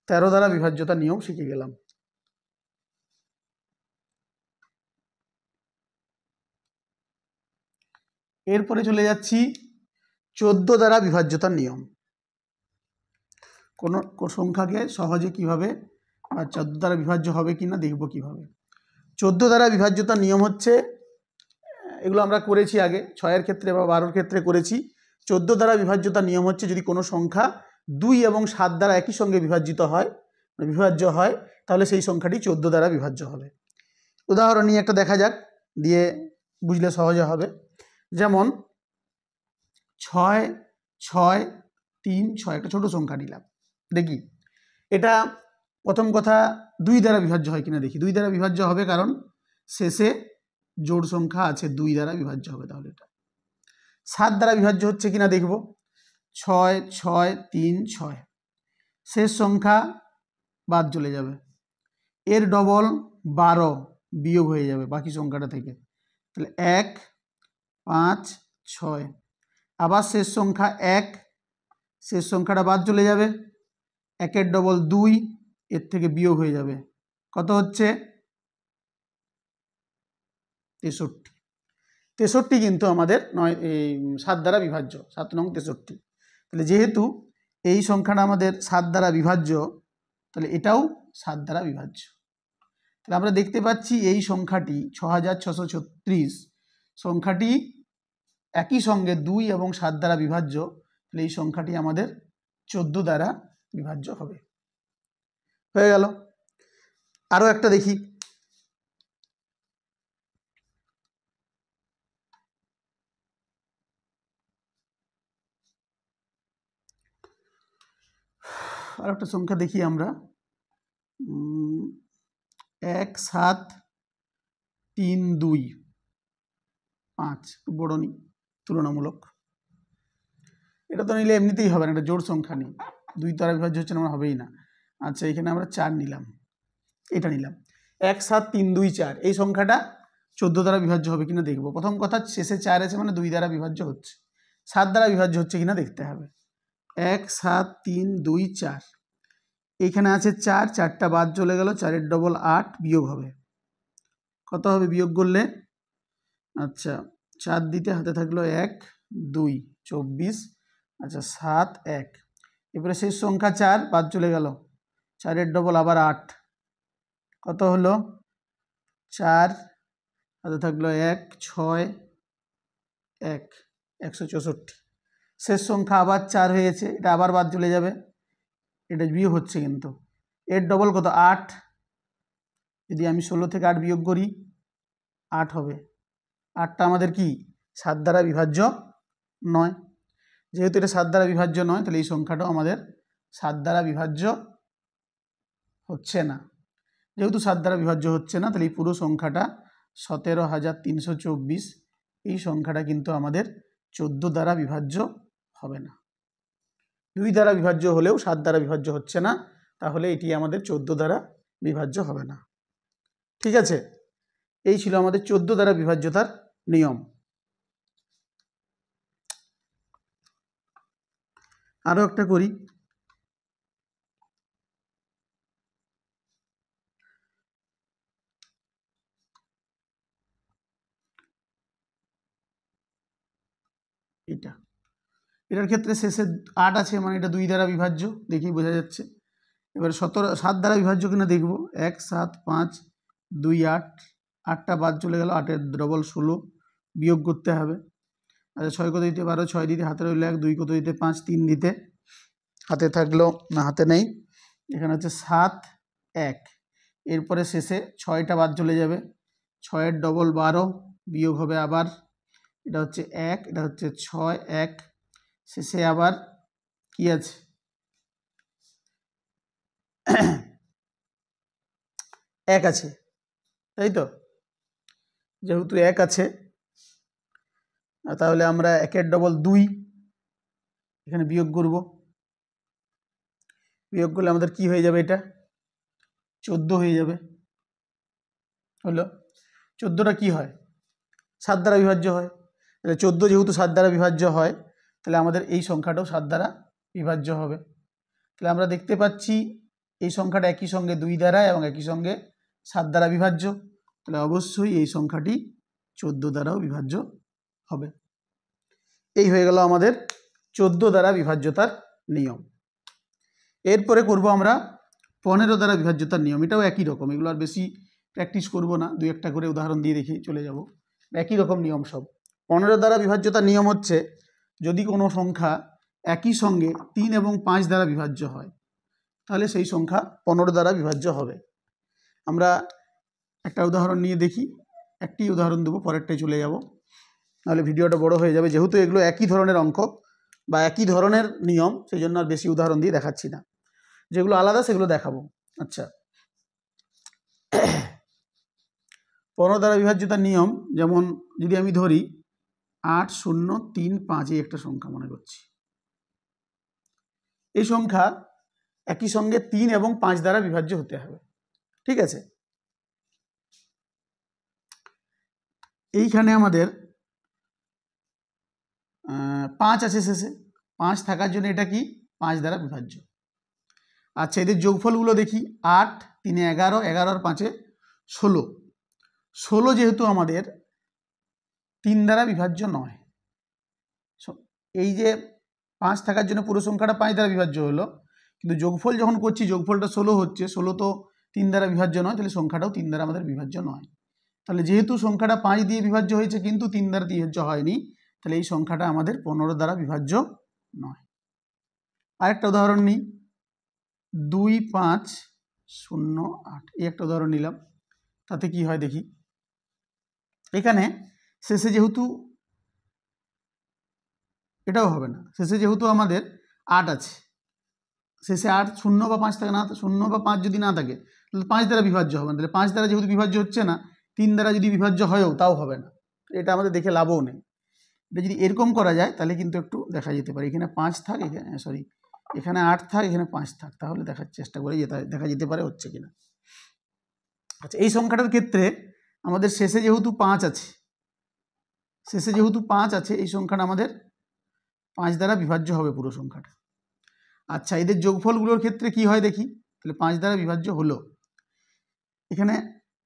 13 দ্বারা বিভাজ্যতার নিয়ম শিখে গেলাম। এরপরে চলে যাচ্ছি 14 দ্বারা বিভাজ্যতার নিয়ম। কোনো সংখ্যাকে সহজে কিভাবে বা 14 দ্বারা বিভাজ্য হবে কিনা দেখব কিভাবে। 14 দ্বারা বিভাজ্যতার নিয়ম হচ্ছে, এগুলো আমরা করেছি আগে 6-এর ক্ষেত্রে বা 12-এর ক্ষেত্রে করেছি। 14 দ্বারা বিভাজ্যতার নিয়ম হচ্ছে, যদি কোনো সংখ্যা 2 এবং 7 দ্বারা একই সঙ্গে বিভাজ্য হয়, তাহলে সেই সংখ্যাটি 14 দ্বারা বিভাজ্য হবে। উদাহরণ নিয়ে একটা দেখা যাক, দিয়ে বুঝলে সহজে হবে। যেমন 6, 6, 3, 6 একটা ছোট সংখ্যা নিলাম, দেখি এটা প্রথম কথা 2 দ্বারা বিভাজ্য হয় কিনা দেখি। 2 দ্বারা বিভাজ্য হবে, কারণ শেষে জোড় সংখ্যা আছে, 2 দ্বারা বিভাজ্য হবে। তাহলে এটা 7 দ্বারা বিভাজ্য হচ্ছে কিনা দেখব। 6, 6, 3, 6, শেষ সংখ্যা বাদ চলে যাবে, এর ডবল 12 বিয়োগ হয়ে যাবে বাকি সংখ্যাটা থেকে, তাহলে 1, 5, 6, আবার শেষ সংখ্যা 1, শেষ সংখ্যাটা বাদ চলে যাবে, 1-এর ডবল 2, এর থেকে বিয়োগ হয়ে যাবে, কত হচ্ছে 63। 63 কিন্তু আমাদের 7 দ্বারা বিভাজ্য, 7 নং 63। তাহলে যেহেতু এই সংখ্যাটা আমাদের 7 দ্বারা বিভাজ্য, তাহলে এটাও 7 দ্বারা বিভাজ্য। তাহলে আমরা দেখতে পাচ্ছি এই সংখ্যাটি 6636 সংখ্যাটি একই সঙ্গে 2 এবং 7 দ্বারা বিভাজ্য, তাহলে এই সংখ্যাটি আমাদের 14 দ্বারা বিভাজ্য হবে। হয়ে গেল। আরও একটা দেখি, আর একটা সংখ্যা দেখি আমরা, 1, 7, 3, 2, 5, বড় নিই তুলনামূলক। এটা তো নিলে এমনিতেই হবে না, এটা জোড় সংখ্যা নেই, 2 দ্বারা বিভাজ্য হচ্ছে না, আমরা হবেই না। আচ্ছা, এখানে আমরা 4 নিলাম, এটা নিলাম 1, 7, 3, 2, 4, এই সংখ্যাটা 14 দ্বারা বিভাজ্য হবে কিনা দেখব। প্রথম কথা, শেষে 4 আছে মানে 2 দ্বারা বিভাজ্য হচ্ছে, 7 দ্বারা বিভাজ্য হচ্ছে কিনা দেখতে হবে। 1, 7, 3, 2, 4, এইখানে আছে 4, 4টা বাদ চলে গেল, 4-এর ডবল 8 বিয়োগ হবে, কত হবে বিয়োগ করলে? আচ্ছা, 4 দিতে হাতে থাকলো 1, 2, 24, আচ্ছা 7, 1, এরপরে শেষ সংখ্যা 4 বাদ চলে গেল, 4-এর ডবল আবার 8, কত হলো 4, হাতে থাকলো 1, 6, 1, 164, শেষ সংখ্যা আবার 4 হয়েছে, এটা আবার বাদ চলে যাবে, এটা বিয়োগ হচ্ছে কিন্তু, এর ডবল কত 8, যদি আমি 16 থেকে 8 বিয়োগ করি 8 হবে, 8টা আমাদের কি 7 দ্বারা বিভাজ্য নয়। যেহেতু এটা 7 দ্বারা বিভাজ্য নয়, তাহলে এই সংখ্যাটাও আমাদের 7 দ্বারা বিভাজ্য হচ্ছে না। যেহেতু 7 দ্বারা বিভাজ্য হচ্ছে না, তাহলে এই পুরো সংখ্যাটা 17,324, এই সংখ্যাটা কিন্তু আমাদের 14 দ্বারা বিভাজ্য হবে না। 2 দ্বারা বিভাজ্য হলেও 7 দ্বারা বিভাজ্য হচ্ছে না, তাহলে এটি আমাদের 14 দ্বারা বিভাজ্য হবে না। ঠিক আছে, এই ছিল আমাদের 14 দ্বারা বিভাজ্যতার নিয়ম। আরও একটা করি, এটার ক্ষেত্রে শেষে 8 আছে মানে এটা 2 দ্বারা বিভাজ্য, দেখেই বোঝা যাচ্ছে। এবার 7 দ্বারা বিভাজ্য কিনা দেখব। 1, 7, 5, 2, 8, 8টা বাদ চলে গেল, 8-এর ডবল 16 বিয়োগ করতে হবে। আচ্ছা, 6 কত দিতে 12, 6 দিতে হাতে রইল 1, 2 কত দিতে 5, 3 দিতে হাতে থাকলো না, হাতে নেই, এখানে হচ্ছে 7, 1, এরপরে শেষে 6টা বাদ চলে যাবে, 6-এর ডবল 12 বিয়োগ হবে আবার, এটা হচ্ছে 1, এটা হচ্ছে 6, 1, শেষে আবার কি আছে 1 আছে, তাই তো? যেহেতু 1 আছে, তাহলে আমরা 1-এর ডবল 2 এখানে বিয়োগ করব, বিয়োগ করলে আমাদের কি হয়ে যাবে, এটা 14 হয়ে যাবে। হলো, 14টা কি হয় 7 দ্বারা বিভাজ্য হয়, তাহলে 14 যেহেতু 7 দ্বারা বিভাজ্য হয়, তাহলে আমাদের এই সংখ্যাটাও 7 দ্বারা বিভাজ্য হবে। তাহলে আমরা দেখতে পাচ্ছি এই সংখ্যাটা একই সঙ্গে 2 দ্বারা এবং একই সঙ্গে 7 দ্বারা বিভাজ্য, তাহলে অবশ্যই এই সংখ্যাটি 14 দ্বারাও বিভাজ্য হবে। এই হয়ে গেল আমাদের 14 দ্বারা বিভাজ্যতার নিয়ম। এরপরে করব আমরা 15 দ্বারা বিভাজ্যতার নিয়ম। এটাও একই রকম, এগুলো আর বেশি প্র্যাকটিস করব না, 2-1টা করে উদাহরণ দিয়ে রেখে চলে যাব। একই রকম নিয়ম সব। 15 দ্বারা বিভাজ্যতার নিয়ম হচ্ছে, যদি কোনো সংখ্যা একই সঙ্গে 3 এবং 5 দ্বারা বিভাজ্য হয় তাহলে সেই সংখ্যা 15 দ্বারা বিভাজ্য হবে। আমরা একটা উদাহরণ নিয়ে দেখি, একটি উদাহরণ দেবো, পরেরটাই চলে যাব, নাহলে ভিডিওটা বড় হয়ে যাবে। যেহেতু এগুলো একই ধরনের অঙ্ক বা একই ধরনের নিয়ম, সেই জন্য আর বেশি উদাহরণ দিয়ে দেখাচ্ছি না, যেগুলো আলাদা সেগুলো দেখাবো। আচ্ছা, 15 দ্বারা বিভাজ্যতার নিয়ম, যেমন যদি আমি ধরি 8, 0, 3, 5, এই একটা সংখ্যা মনে করছি, এই সংখ্যা একই সঙ্গে 3 এবং 5 দ্বারা বিভাজ্য হতে হবে। ঠিক আছে, এইখানে আমাদের 5 আছে শেষে, 5 থাকার জন্য এটা কি 5 দ্বারা বিভাজ্য। আচ্ছা, এদের যোগফলগুলো দেখি, 8, 3, 11, 11 আর 5, 16। 16 যেহেতু আমাদের 3 দ্বারা বিভাজ্য নয়, এই যে 5 থাকার জন্য পুরো সংখ্যাটা 5 দ্বারা বিভাজ্য হলো, কিন্তু যোগফল যখন করছি যোগফলটা 16 হচ্ছে, 16 তো 3 দ্বারা বিভাজ্য নয়, তাহলে সংখ্যাটাও 3 দ্বারা আমাদের বিভাজ্য নয়। তাহলে যেহেতু সংখ্যাটা 5 দিয়ে বিভাজ্য হয়েছে কিন্তু 3 দ্বারা বিভাজ্য হয়নি, তাহলে এই সংখ্যাটা আমাদের 15 দ্বারা বিভাজ্য নয়। আরেকটা উদাহরণ নিই, 2, 5, 0, 8, এই একটা উদাহরণ নিলাম। তাতে কি হয় দেখি, এখানে শেষে যেহেতু এটাও হবে না, শেষে যেহেতু আমাদের 8 আছে, শেষে 8, 0 বা 5 থাকে না, 0 বা 5 যদি না থাকে তাহলে 5 দ্বারা বিভাজ্য হবে না। তাহলে 5 দ্বারা যেহেতু বিভাজ্য হচ্ছে না, 3 দ্বারা যদি বিভাজ্য হয়ও তাও হবে না, এটা আমাদের দেখে লাভও নেই। এটা যদি এরকম করা যায় তাহলে কিন্তু একটু দেখা যেতে পারে, এখানে 5 থাক, এখানে 8 থাক, এখানে 5 থাক, তাহলে দেখার চেষ্টা করে দেখা যেতে পারে হচ্ছে কিনা। আচ্ছা, এই সংখ্যাটার ক্ষেত্রে আমাদের শেষে যেহেতু 5 আছে, এই সংখ্যাটা আমাদের 5 দ্বারা বিভাজ্য হবে পুরো সংখ্যাটা। আচ্ছা, এদের যোগফলগুলোর ক্ষেত্রে কি হয় দেখি, তাহলে 5 দ্বারা বিভাজ্য হলো। এখানে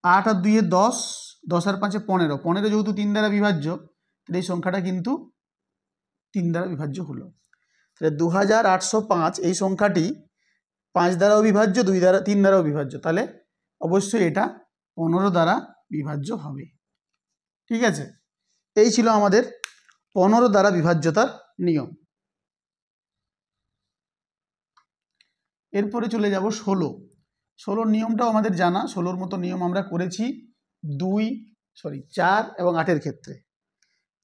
8 আর 2 10, 10 আর 5 15, 15 যেহেতু 3 দ্বারা বিভাজ্য, তাহলে এই সংখ্যাটা কিন্তু 3 দ্বারা বিভাজ্য হলো। তাহলে 2805 এই সংখ্যাটি 5 দ্বারাও বিভাজ্য, 3 দ্বারাও বিভাজ্য, তাহলে অবশ্যই এটা 15 দ্বারা বিভাজ্য হবে। ঠিক আছে, এই ছিল আমাদের 15 দ্বারা বিভাজ্যতার নিয়ম। এরপরে চলে যাব 16 নিয়মটাও আমাদের জানা, 16 মতো নিয়ম আমরা করেছি 4 এবং 8-এর ক্ষেত্রে।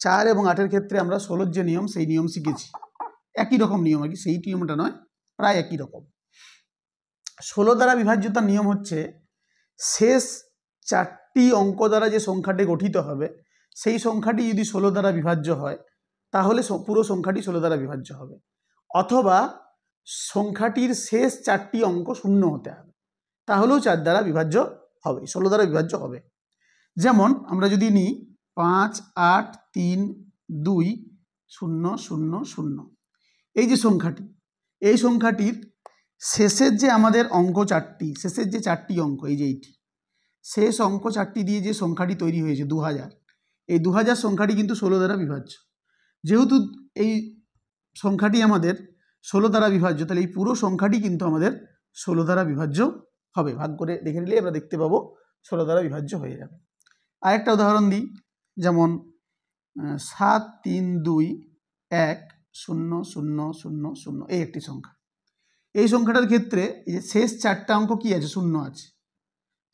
4 এবং 8-এর ক্ষেত্রে আমরা 16-র যে নিয়ম সেই নিয়ম শিখেছি, একই রকম নিয়ম আর কি, সেই নিয়মটা নয়, প্রায় একই রকম। 16 দ্বারা বিভাজ্যতার নিয়ম হচ্ছে, শেষ 4টি অঙ্ক দ্বারা যে সংখ্যাটি গঠিত হবে সেই সংখ্যাটি যদি 16 দ্বারা বিভাজ্য হয় তাহলে পুরো সংখ্যাটি 16 দ্বারা বিভাজ্য হবে, অথবা সংখ্যাটির শেষ 4টি অঙ্ক শূন্য হতে হবে, তাহলেও 4 দ্বারা বিভাজ্য হবে, 16 দ্বারা বিভাজ্য হবে। যেমন আমরা যদি নিই 5, 8, 3, 2, 0, 0, 0, এই যে সংখ্যাটি, এই সংখ্যাটির শেষের যে আমাদের অঙ্ক 4টি, শেষের যে 4টি অঙ্ক, এই যে এইটি শেষ অঙ্ক 4টি দিয়ে যে সংখ্যাটি তৈরি হয়েছে 2000, এই 2000 সংখ্যাটি কিন্তু 16 দ্বারা বিভাজ্য। যেহেতু এই সংখ্যাটি আমাদের 16 দ্বারা বিভাজ্য, তাহলে এই পুরো সংখ্যাটি কিন্তু আমাদের 16 দ্বারা বিভাজ্য হবে। ভাগ করে দেখে নিলে আমরা দেখতে পাবো 16 দ্বারা বিভাজ্য হয়ে যাবে। আরেকটা উদাহরণ দিই, যেমন 7, 3, 2, 1, 0, 0, 0, 0, এই একটি সংখ্যা। এই সংখ্যাটার ক্ষেত্রে এই যে শেষ 4টা অঙ্ক কি আছে, শূন্য আছে,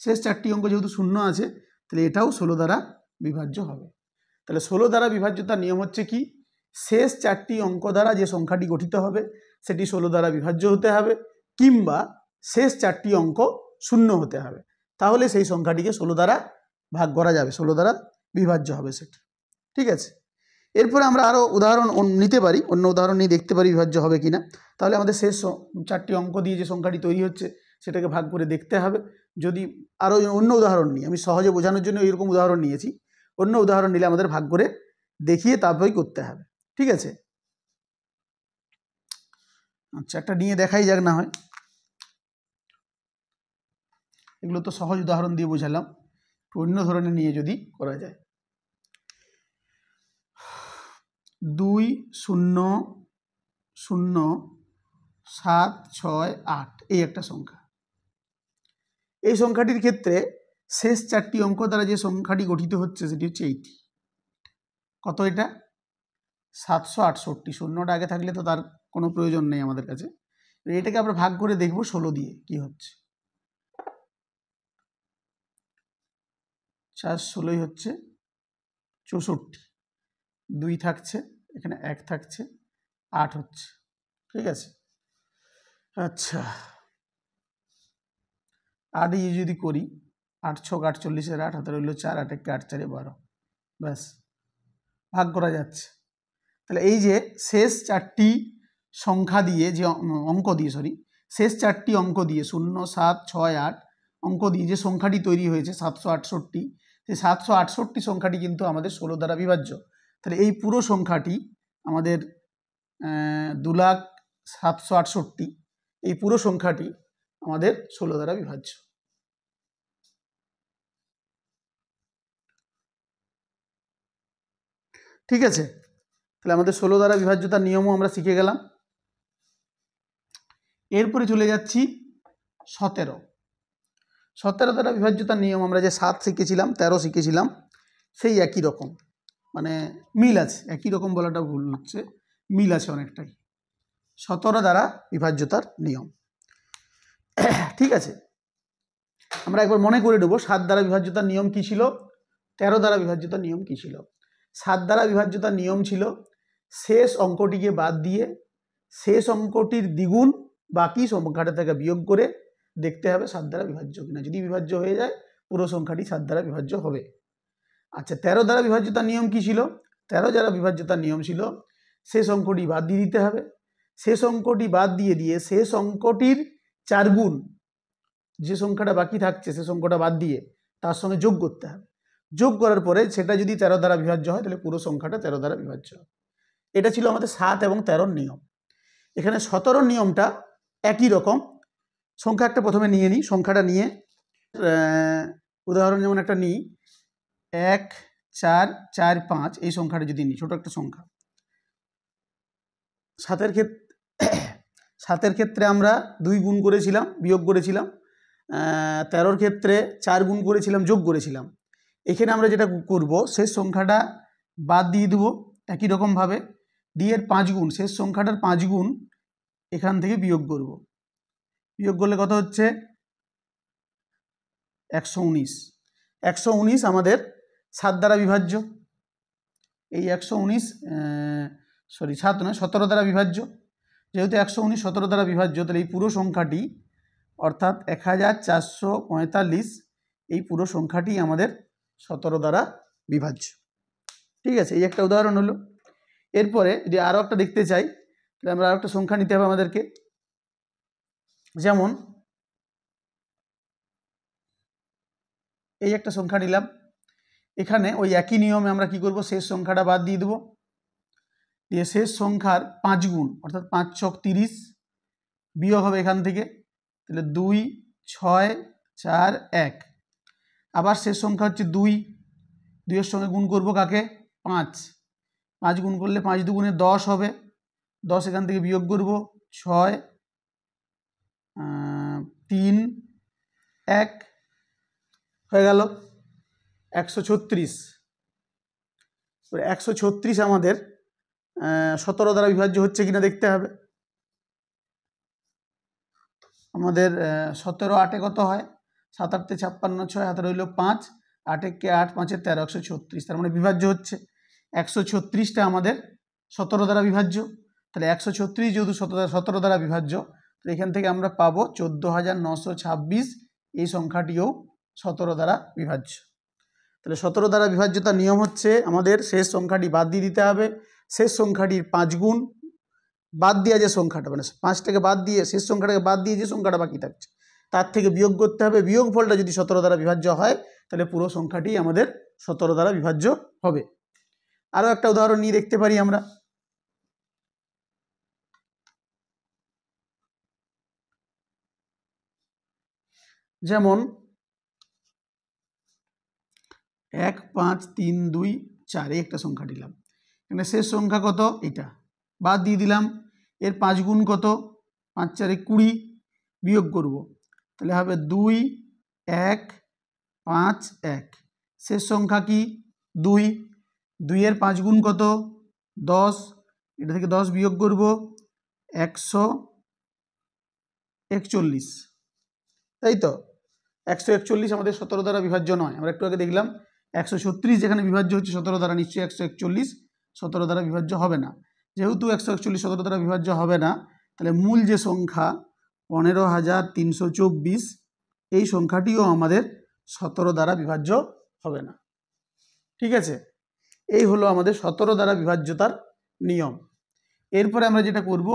শেষ 4টি অঙ্ক যেহেতু শূন্য আছে তাহলে এটাও 16 দ্বারা বিভাজ্য হবে। তাহলে 16 দ্বারা বিভাজ্যতার নিয়ম হচ্ছে কি, শেষ 4টি অঙ্ক দ্বারা যে সংখ্যাটি গঠিত হবে সেটি 16 দ্বারা বিভাজ্য হতে হবে, কিংবা শেষ 4টি অঙ্ক শূন্য হতে হবে, তাহলে সেই সংখ্যাটিকে 16 দ্বারা ভাগ করা যাবে, 16 দ্বারা বিভাজ্য হবে সেটি। ঠিক আছে, এরপরে আমরা আরও উদাহরণ নিতে পারি, অন্য উদাহরণ নিয়ে দেখতে পারি বিভাজ্য হবে কিনা। তাহলে আমাদের শেষ 4টি অঙ্ক দিয়ে যে সংখ্যাটি তৈরি হচ্ছে সেটাকে ভাগ করে দেখতে হবে। যদি আরও অন্য উদাহরণ নিই, আমি সহজে বোঝানোর জন্য এরকম উদাহরণ নিয়েছি, অন্য উদাহরণ নিলে আমাদের ভাগ করে দেখিয়ে তারপরেই করতে হবে। ঠিক আছে, আচ্ছা, একটা নিয়ে দেখাই যাক না হয়। এগুলো তো সহজ উদাহরণ দিয়ে বোঝালাম, অন্য ধরনের নিয়ে যদি করা যায়। 2 0 0 7 6 8 এই একটা সংখ্যা। এই সংখ্যাটির ক্ষেত্রে শেষ 4টি অঙ্ক দ্বারা যে সংখ্যাটি গঠিত হচ্ছে সেটি হচ্ছে এইটি। কত এটা? 768। শূন্যটা আগে থাকলে তো তার কোনো প্রয়োজন নেই আমাদের কাছে। এটাকে আমরা ভাগ করে দেখব 16 দিয়ে কি হচ্ছে। 4 16 হচ্ছে 64, 2 থাকছে এখানে, 1 থাকছে, 8 হচ্ছে। ঠিক আছে। আচ্ছা, 8 দিয়ে যদি করি, 8 6 48 8 হাতে রইল 4, 8 1 8 4 12, ব্যাস ভাগ করা যাচ্ছে। তাহলে এই যে শেষ 4টি সংখ্যা দিয়ে যে অঙ্ক দিয়ে শেষ 4টি অঙ্ক দিয়ে 0 7 6 8 অঙ্ক দিয়ে যে সংখ্যাটি তৈরি হয়েছে 768, সেই 768 সংখ্যাটি কিন্তু আমাদের 16 দ্বারা বিভাজ্য। তাহলে এই পুরো সংখ্যাটি আমাদের 2,07,68, এই পুরো সংখ্যাটি আমাদের 16 দ্বারা বিভাজ্য। ঠিক আছে, তাহলে আমাদের 16 দ্বারা বিভাজ্যতার নিয়মও আমরা শিখে গেলাম। এরপরে চলে যাচ্ছি 17। 17 দ্বারা বিভাজ্যতার নিয়ম আমরা যে 7 শিখেছিলাম, 13 শিখেছিলাম, সেই একই রকম, মানে মিল আছে। একই রকম বলাটা ভুল হচ্ছে, মিল আছে অনেকটাই। 17 দ্বারা বিভাজ্যতার নিয়ম। ঠিক আছে, আমরা একবার মনে করে নেব 7 দ্বারা বিভাজ্যতার নিয়ম কি ছিল, 13 দ্বারা বিভাজ্যতার নিয়ম কি ছিল। 7 দ্বারা বিভাজ্যতার নিয়ম ছিল শেষ অঙ্কটিকে বাদ দিয়ে শেষ অঙ্কটির দ্বিগুণ বাকি সংখ্যাটা থেকে বিয়োগ করে দেখতে হবে 7 দ্বারা বিভাজ্য কিনা। যদি বিভাজ্য হয়ে যায় পুরো সংখ্যাটি 7 দ্বারা বিভাজ্য হবে। আচ্ছা, 13 দ্বারা বিভাজ্যতার নিয়ম কি ছিল? 13 দ্বারা বিভাজ্যতার নিয়ম ছিল শেষ অঙ্কটি বাদ দিয়ে দিতে হবে, শেষ অঙ্কটি বাদ দিয়ে শেষ অঙ্কটির 4 গুণ যে সংখ্যাটা বাকি থাকছে সে সংখ্যাটা বাদ দিয়ে তার সঙ্গে যোগ করতে হবে। যোগ করার পরে সেটা যদি 13 দ্বারা বিভাজ্য হয় তাহলে পুরো সংখ্যাটা 13 দ্বারা বিভাজ্য। এটা ছিল আমাদের 7 এবং 13 নিয়ম। এখানে 17 নিয়মটা একই রকম। সংখ্যা একটা প্রথমে নিয়ে নিই, সংখ্যাটা নিয়ে উদাহরণ যেমন একটা নিই, 1 4 4 5 এই সংখ্যাটা যদি নিই, ছোট একটা সংখ্যা। 7-এর ক্ষেত্রে আমরা 2 গুণ করেছিলাম, বিয়োগ করেছিলাম। 13-র ক্ষেত্রে 4 গুণ করেছিলাম, যোগ করেছিলাম। এখানে আমরা যেটা করব, শেষ সংখ্যাটা বাদ দিয়ে দেবো একই রকমভাবে, দিয়ে 5 গুণ, শেষ সংখ্যাটার 5 গুণ এখান থেকে বিয়োগ করব। বিয়োগ করলে কত হচ্ছে? 119। 119 আমাদের 7 দ্বারা বিভাজ্য। এই 119 7 নয় 17 দ্বারা বিভাজ্য। যেহেতু 119 17 দ্বারা বিভাজ্য, তাহলে এই পুরো সংখ্যাটি অর্থাৎ 1445 এই পুরো সংখ্যাটি আমাদের 17 দ্বারা বিভাজ্য। ঠিক আছে, এই একটা উদাহরণ হলো। এরপরে যদি আরও একটা দেখতে চাই তাহলে আমরা আরও একটা সংখ্যা নিতে হবে আমাদেরকে। যেমন এই একটা সংখ্যা নিলাম, এখানে ওই একই নিয়মে আমরা কি করব, শেষ সংখ্যাটা বাদ দিয়ে দেবো, দিয়ে শেষ সংখ্যার 5 গুণ অর্থাৎ 5 ছক 30 বিয়োগ হবে এখান থেকে, তাহলে 2 6 4 1। আবার শেষ সংখ্যা হচ্ছে 2, 2-এর সঙ্গে গুণ করব কাকে? 5। 5 গুণ করলে 5 দুগুণে 10 হবে, 10 এখান থেকে বিয়োগ করব, 6 3 1 হয়ে গেল 136। 136 আমাদের 17 দ্বারা বিভাজ্য হচ্ছে কিনা দেখতে হবে। আমাদের 17 8-এ কত হয়? 7 8 56, 6 হাতে রইল 5, 8 1 8 5 13, 136। তার মানে বিভাজ্য হচ্ছে। 136টা আমাদের 17 দ্বারা বিভাজ্য। তাহলে 136 যেহেতু 17 দ্বারা বিভাজ্য, তাহলে এখান থেকে আমরা পাবো 14,926, এই সংখ্যাটিও 17 দ্বারা বিভাজ্য। তাহলে 17 দ্বারা বিভাজ্যতার নিয়ম হচ্ছে আমাদের শেষ সংখ্যাটি বাদ দিয়ে দিতে হবে, শেষ সংখ্যাটির 5 গুণ বাদ দেওয়া যে সংখ্যাটা, মানে 5টাকে বাদ দিয়ে শেষ সংখ্যাটাকে বাদ দিয়ে যে সংখ্যাটা বাকি থাকছে তার থেকে বিয়োগ করতে হবে। বিয়োগ ফলটা যদি 17 দ্বারা বিভাজ্য হয় তাহলে পুরো সংখ্যাটি আমাদের 17 দ্বারা বিভাজ্য হবে। আরও একটা উদাহরণ নিয়ে দেখতে পারি আমরা। যেমন 1 5 3 2 4 এই একটা সংখ্যা দিলাম, এখানে শেষ সংখ্যা কত এটা বাদ দিয়ে দিলাম। এর 5 গুণ কত, 5 4 20, বিয়োগ করব তাহলে হবে 2 1 5 1, শেষ সংখ্যা কি 2, 2 এর 5 গুণ কত 10, এটা থেকে 10 বিয়োগ করব 141, তাই তো 141 আমাদের 17 দ্বারা বিভাজ্য নয়। আমরা একটু আগে দেখলাম 136 যেখানে বিভাজ্য হচ্ছে 17 দ্বারা, নিশ্চয়ই 141 17 দ্বারা বিভাজ্য হবে না। যেহেতু 141 17 দ্বারা বিভাজ্য হবে না, তাহলে মূল যে সংখ্যা 15,324 এই সংখ্যাটিও আমাদের 17 দ্বারা বিভাজ্য হবে না। ঠিক আছে, এই হলো আমাদের 17 দ্বারা বিভাজ্যতার নিয়ম। এরপরে আমরা যেটা করব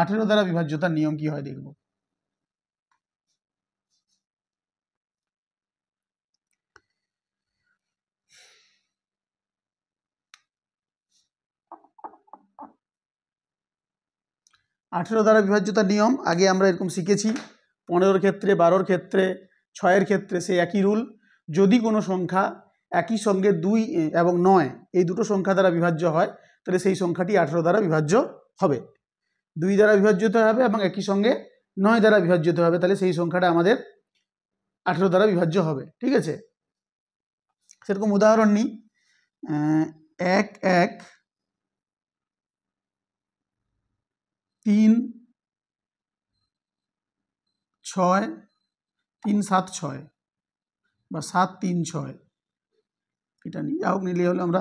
18 দ্বারা বিভাজ্যতার নিয়ম কি হয় দেখব। আঠেরো দ্বারা বিভাজ্যতার নিয়ম আগে আমরা এরকম শিখেছি, 15-র ক্ষেত্রে, 12-র ক্ষেত্রে, 6-এর ক্ষেত্রে সে একই রুল। যদি কোনো সংখ্যা একই সঙ্গে 2 এবং 9 এই দুটো সংখ্যা দ্বারা বিভাজ্য হয়, তাহলে সেই সংখ্যাটি 18 দ্বারা বিভাজ্য হবে। 2 দ্বারা বিভাজ্য হতে হবে এবং একই সঙ্গে 9 দ্বারা বিভাজ্য হতে হবে, তাহলে সেই সংখ্যাটা আমাদের 18 দ্বারা বিভাজ্য হবে। ঠিক আছে, সেরকম উদাহরণ নিই, 1 1 3 6 3 7 6 বা 7 3 6, এটা নিয়ে যাও নিলে হলে আমরা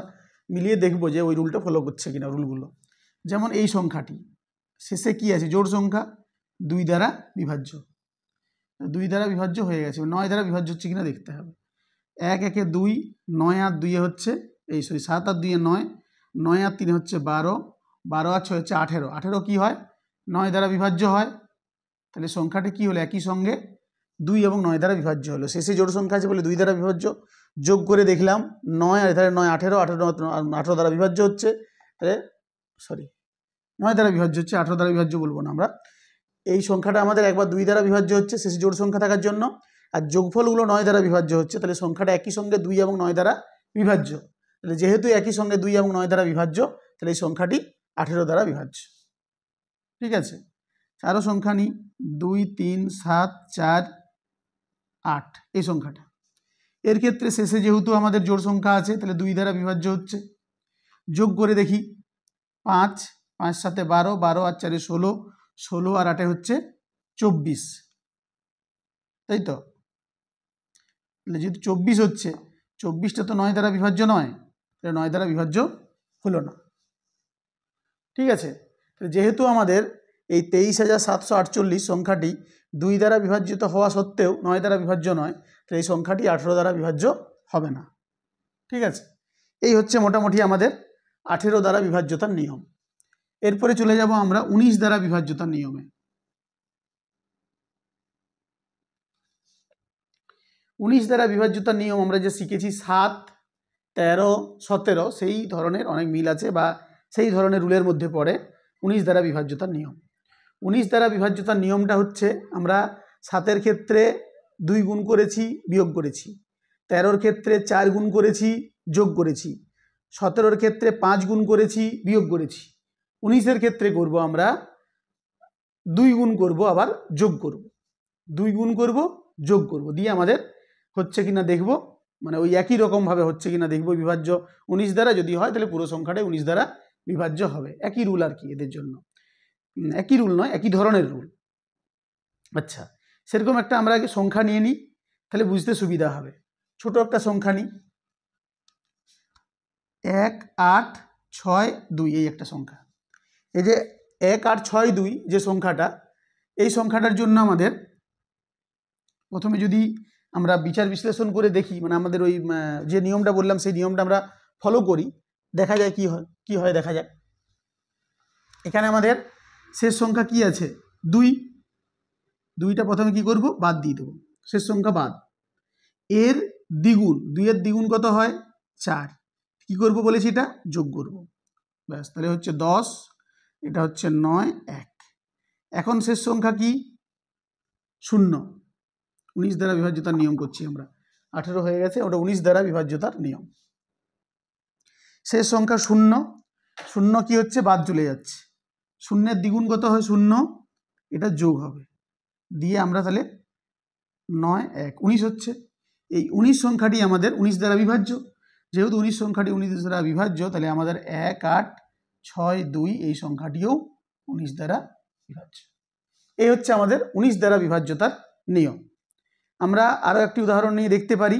মিলিয়ে দেখব যে ওই রুলটা ফলো করছে কিনা রুলগুলো। যেমন এই সংখ্যাটি শেষে কি আছে, জোড় সংখ্যা 2 দ্বারা বিভাজ্য, 2 দ্বারা বিভাজ্য হয়ে গেছে, 9 দ্বারা বিভাজ্য হচ্ছে কিনা দেখতে হবে। 1 1 2, 9 আর 2 হচ্ছে 7 আর 2 9, 9 আর 3 হচ্ছে 12, 12 আর 6 হচ্ছে 18, 18 কি হয় 9 দ্বারা বিভাজ্য হয়, তাহলে সংখ্যাটি কি হলো একই সঙ্গে 2 এবং 9 দ্বারা বিভাজ্য হলো। শেষে জোড় সংখ্যা আছে বলে 2 দ্বারা বিভাজ্য, যোগ করে দেখলাম 9 আর এখানে 9 18, 18 দ্বারা বিভাজ্য হচ্ছে, তাহলে 9 দ্বারা বিভাজ্য হচ্ছে, 18 দ্বারা বিভাজ্য বলবো না আমরা। এই সংখ্যাটা আমাদের একবার 2 দ্বারা বিভাজ্য হচ্ছে শেষে জোড় সংখ্যা থাকার জন্য, আর যোগফলগুলো 9 দ্বারা বিভাজ্য হচ্ছে, তাহলে সংখ্যাটা একই সঙ্গে 2 এবং 9 দ্বারা বিভাজ্য। তাহলে যেহেতু একই সঙ্গে 2 এবং 9 দ্বারা বিভাজ্য, তাহলে এই সংখ্যাটি 18 দ্বারা বিভাজ্য। ঠিক আছে, আরও সংখ্যা নিই, 2 3 7 4 8 এই সংখ্যাটা। এর ক্ষেত্রে শেষে যেহেতু আমাদের জোড় সংখ্যা আছে, তাহলে 2 দ্বারা বিভাজ্য হচ্ছে। যোগ করে দেখি, 5 5 7 12, 12 আর 4 16, 16 আর 8 হচ্ছে 24, তাই তো। তাহলে যেহেতু 24 হচ্ছে, 24টা তো 9 দ্বারা বিভাজ্য নয়, তাহলে 9 দ্বারা বিভাজ্য হলো না। ঠিক আছে, তাহলে যেহেতু আমাদের এই 23,748 সংখ্যাটি 2 দ্বারা বিভাজ্যিত হওয়া সত্ত্বেও 9 দ্বারা বিভাজ্য নয়, তাহলে এই সংখ্যাটি 18 দ্বারা বিভাজ্য হবে না। ঠিক আছে, এই হচ্ছে মোটামুটি আমাদের 18 দ্বারা বিভাজ্যতার নিয়ম। এরপরে চলে যাব আমরা 19 দ্বারা বিভাজ্যতার নিয়মে। 19 দ্বারা বিভাজ্যতার নিয়ম আমরা যে শিখেছি 7 13 17 সেই ধরনের অনেক মিল আছে বা সেই ধরনের রুলের মধ্যে পড়ে 19 দ্বারা বিভাজ্যতার নিয়ম। 19 দ্বারা বিভাজ্যতার নিয়মটা হচ্ছে, আমরা 7-এর ক্ষেত্রে 2 গুণ করেছি বিয়োগ করেছি, 13-র ক্ষেত্রে 4 গুণ করেছি যোগ করেছি, 17-র ক্ষেত্রে 5 গুণ করেছি বিয়োগ করেছি, 19-এর ক্ষেত্রে করব আমরা 2 গুণ করব আবার যোগ করব, 2 গুণ করব যোগ করব, দিয়ে আমাদের হচ্ছে কিনা দেখব, মানে ওই একই রকমভাবে হচ্ছে কিনা দেখব বিভাজ্য 19 দ্বারা। যদি হয় তাহলে পুরো সংখ্যাটাই 19 দ্বারা বিভাজ্য হবে। একই রুল আর কি এদের জন্য, একই রুল নয়, একই ধরনের রুল। আচ্ছা, সেরকম একটা আমরা আগে সংখ্যা নিয়ে নিই, তাহলে বুঝতে সুবিধা হবে। ছোট একটা সংখ্যা নিই, 1 8 6 2 এই একটা সংখ্যা। এই যে 1 8 6 2 যে সংখ্যাটা, এই সংখ্যাটার জন্য আমাদের প্রথমে যদি আমরা বিচার বিশ্লেষণ করে দেখি, মানে আমাদের ওই যে নিয়মটা বললাম সেই নিয়মটা আমরা ফলো করি, দেখা যায় কি হয় দেখা যায়। এখানে আমাদের শেষ সংখ্যা কি আছে 2, 2টা প্রথমে কি করব বাদ দিয়ে দেবো, শেষ সংখ্যা বাদ। এর দ্বিগুণ, 2 এর দ্বিগুণ কত হয় 4, কি করব বলেছি এটা যোগ করব, ব্যাস, তাহলে হচ্ছে 10, এটা হচ্ছে 9 1। এখন শেষ সংখ্যা কি 0, 19 দ্বারা বিভাজ্যতার নিয়ম করছি আমরা। 18 হয়ে গেছে, ওটা 19 দ্বারা বিভাজ্যতার নিয়ম। শেষ সংখ্যা 0, 0 কি হচ্ছে, বাদ চলে যাচ্ছে। শূন্যের দ্বিগুণ কত হয় 0, এটা যোগ হবে, দিয়ে আমরা তাহলে 9 1 19 হচ্ছে। এই 19 সংখ্যাটি আমাদের 19 দ্বারা বিভাজ্য। যেহেতু 19 সংখ্যাটি 19 দ্বারা বিভাজ্য, তাহলে আমাদের 1 8 6 2 এই সংখ্যাটিও 19 দ্বারা বিভাজ্য। এই হচ্ছে আমাদের 19 দ্বারা বিভাজ্যতার নিয়ম। আমরা আরো একটি উদাহরণ নিয়ে দেখতে পারি।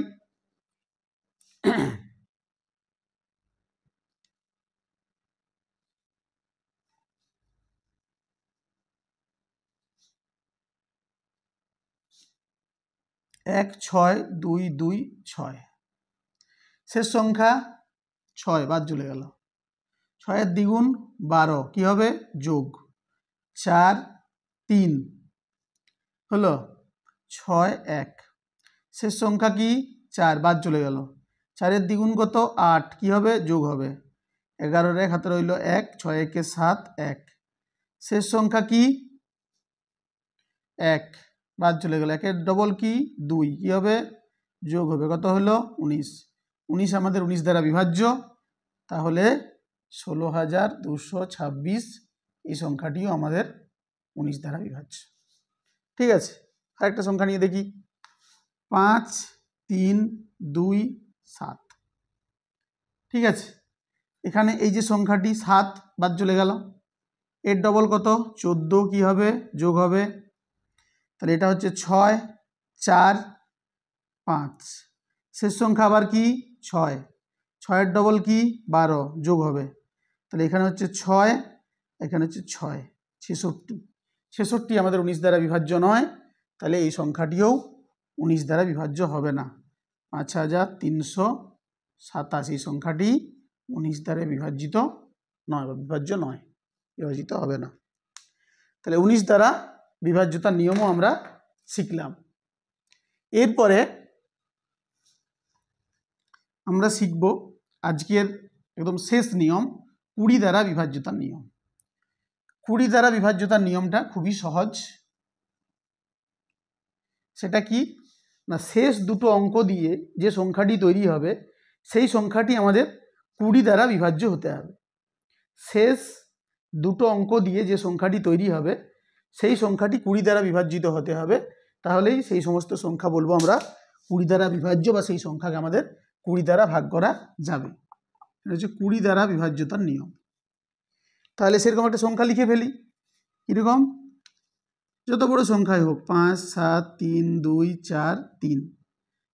1 6 2 2 6, শেষ সংখ্যা 6, বাদ চলে গেল। 6 এর দ্বিগুণ 12 কি হবে, যোগ 4 3 হলো 6 1, শেষ সংখ্যা কি 4, বাদ চলে গেল। 4 এর দ্বিগুণ কত 8 কি হবে, যোগ হবে 11 1 হাতে রইল 1, 6 1 7 1, শেষ সংখ্যা কি 1, বাদ চলে গেল। 1 এর ডবল কি 2 কি হবে, যোগ হবে, কত হলো 19। 19 আমাদের 19 দ্বারা বিভাজ্য, তাহলে 16226 এই সংখ্যাটিও আমাদের 19 দ্বারা বিভাজ্য। ঠিক আছে, আরেকটা সংখ্যা নিয়ে দেখি। 5 3 2 7, ঠিক আছে। এখানে এই যে সংখ্যাটি 7 বাদ চলে গেল, এর ডবল কত 14 কি হবে, যোগ হবে, তাহলে এটা হচ্ছে 6 4 5, শেষ সংখ্যা আবার কি 6, 6 এর ডবল কি 12 যোগ হবে, তাহলে এখানে হচ্ছে 6, এখানে হচ্ছে 6 66। 66 আমাদের 19 দ্বারা বিভাজ্য নয়, তাহলে এই সংখ্যাটিও 19 দ্বারা বিভাজ্য হবে না। 5387 সংখ্যাটি 19 দ্বারা বিভাজিত নয়, বিভাজ্য নয়, বিভাজিত হবে না। তাহলে 19 দ্বারা বিভাজ্যতার নিয়মও আমরা শিখলাম। এরপরে আমরা শিখব আজকের একদম শেষ নিয়ম, 20 দ্বারা বিভাজ্যতার নিয়ম। 20 দ্বারা বিভাজ্যতার নিয়মটা খুবই সহজ। সেটা কি না, শেষ দুটো অঙ্ক দিয়ে যে সংখ্যাটি তৈরি হবে সেই সংখ্যাটি আমাদের 20 দ্বারা বিভাজ্য হতে হবে। শেষ দুটো অঙ্ক দিয়ে যে সংখ্যাটি তৈরি হবে সেই সংখ্যাটি 20 দ্বারা বিভাজিত হতে হবে, তাহলেই সেই সমস্ত সংখ্যা বলবো আমরা 20 দ্বারা বিভাজ্য, বা সেই সংখ্যাকে আমাদের 20 দ্বারা ভাগ করা যাবে। এটা হচ্ছে 20 দ্বারা বিভাজ্যতার নিয়ম। তাহলে সেরকম একটা সংখ্যা লিখে ফেলি। কীরকম, যত বড় সংখ্যাই হোক, 5 7 3 2 4 3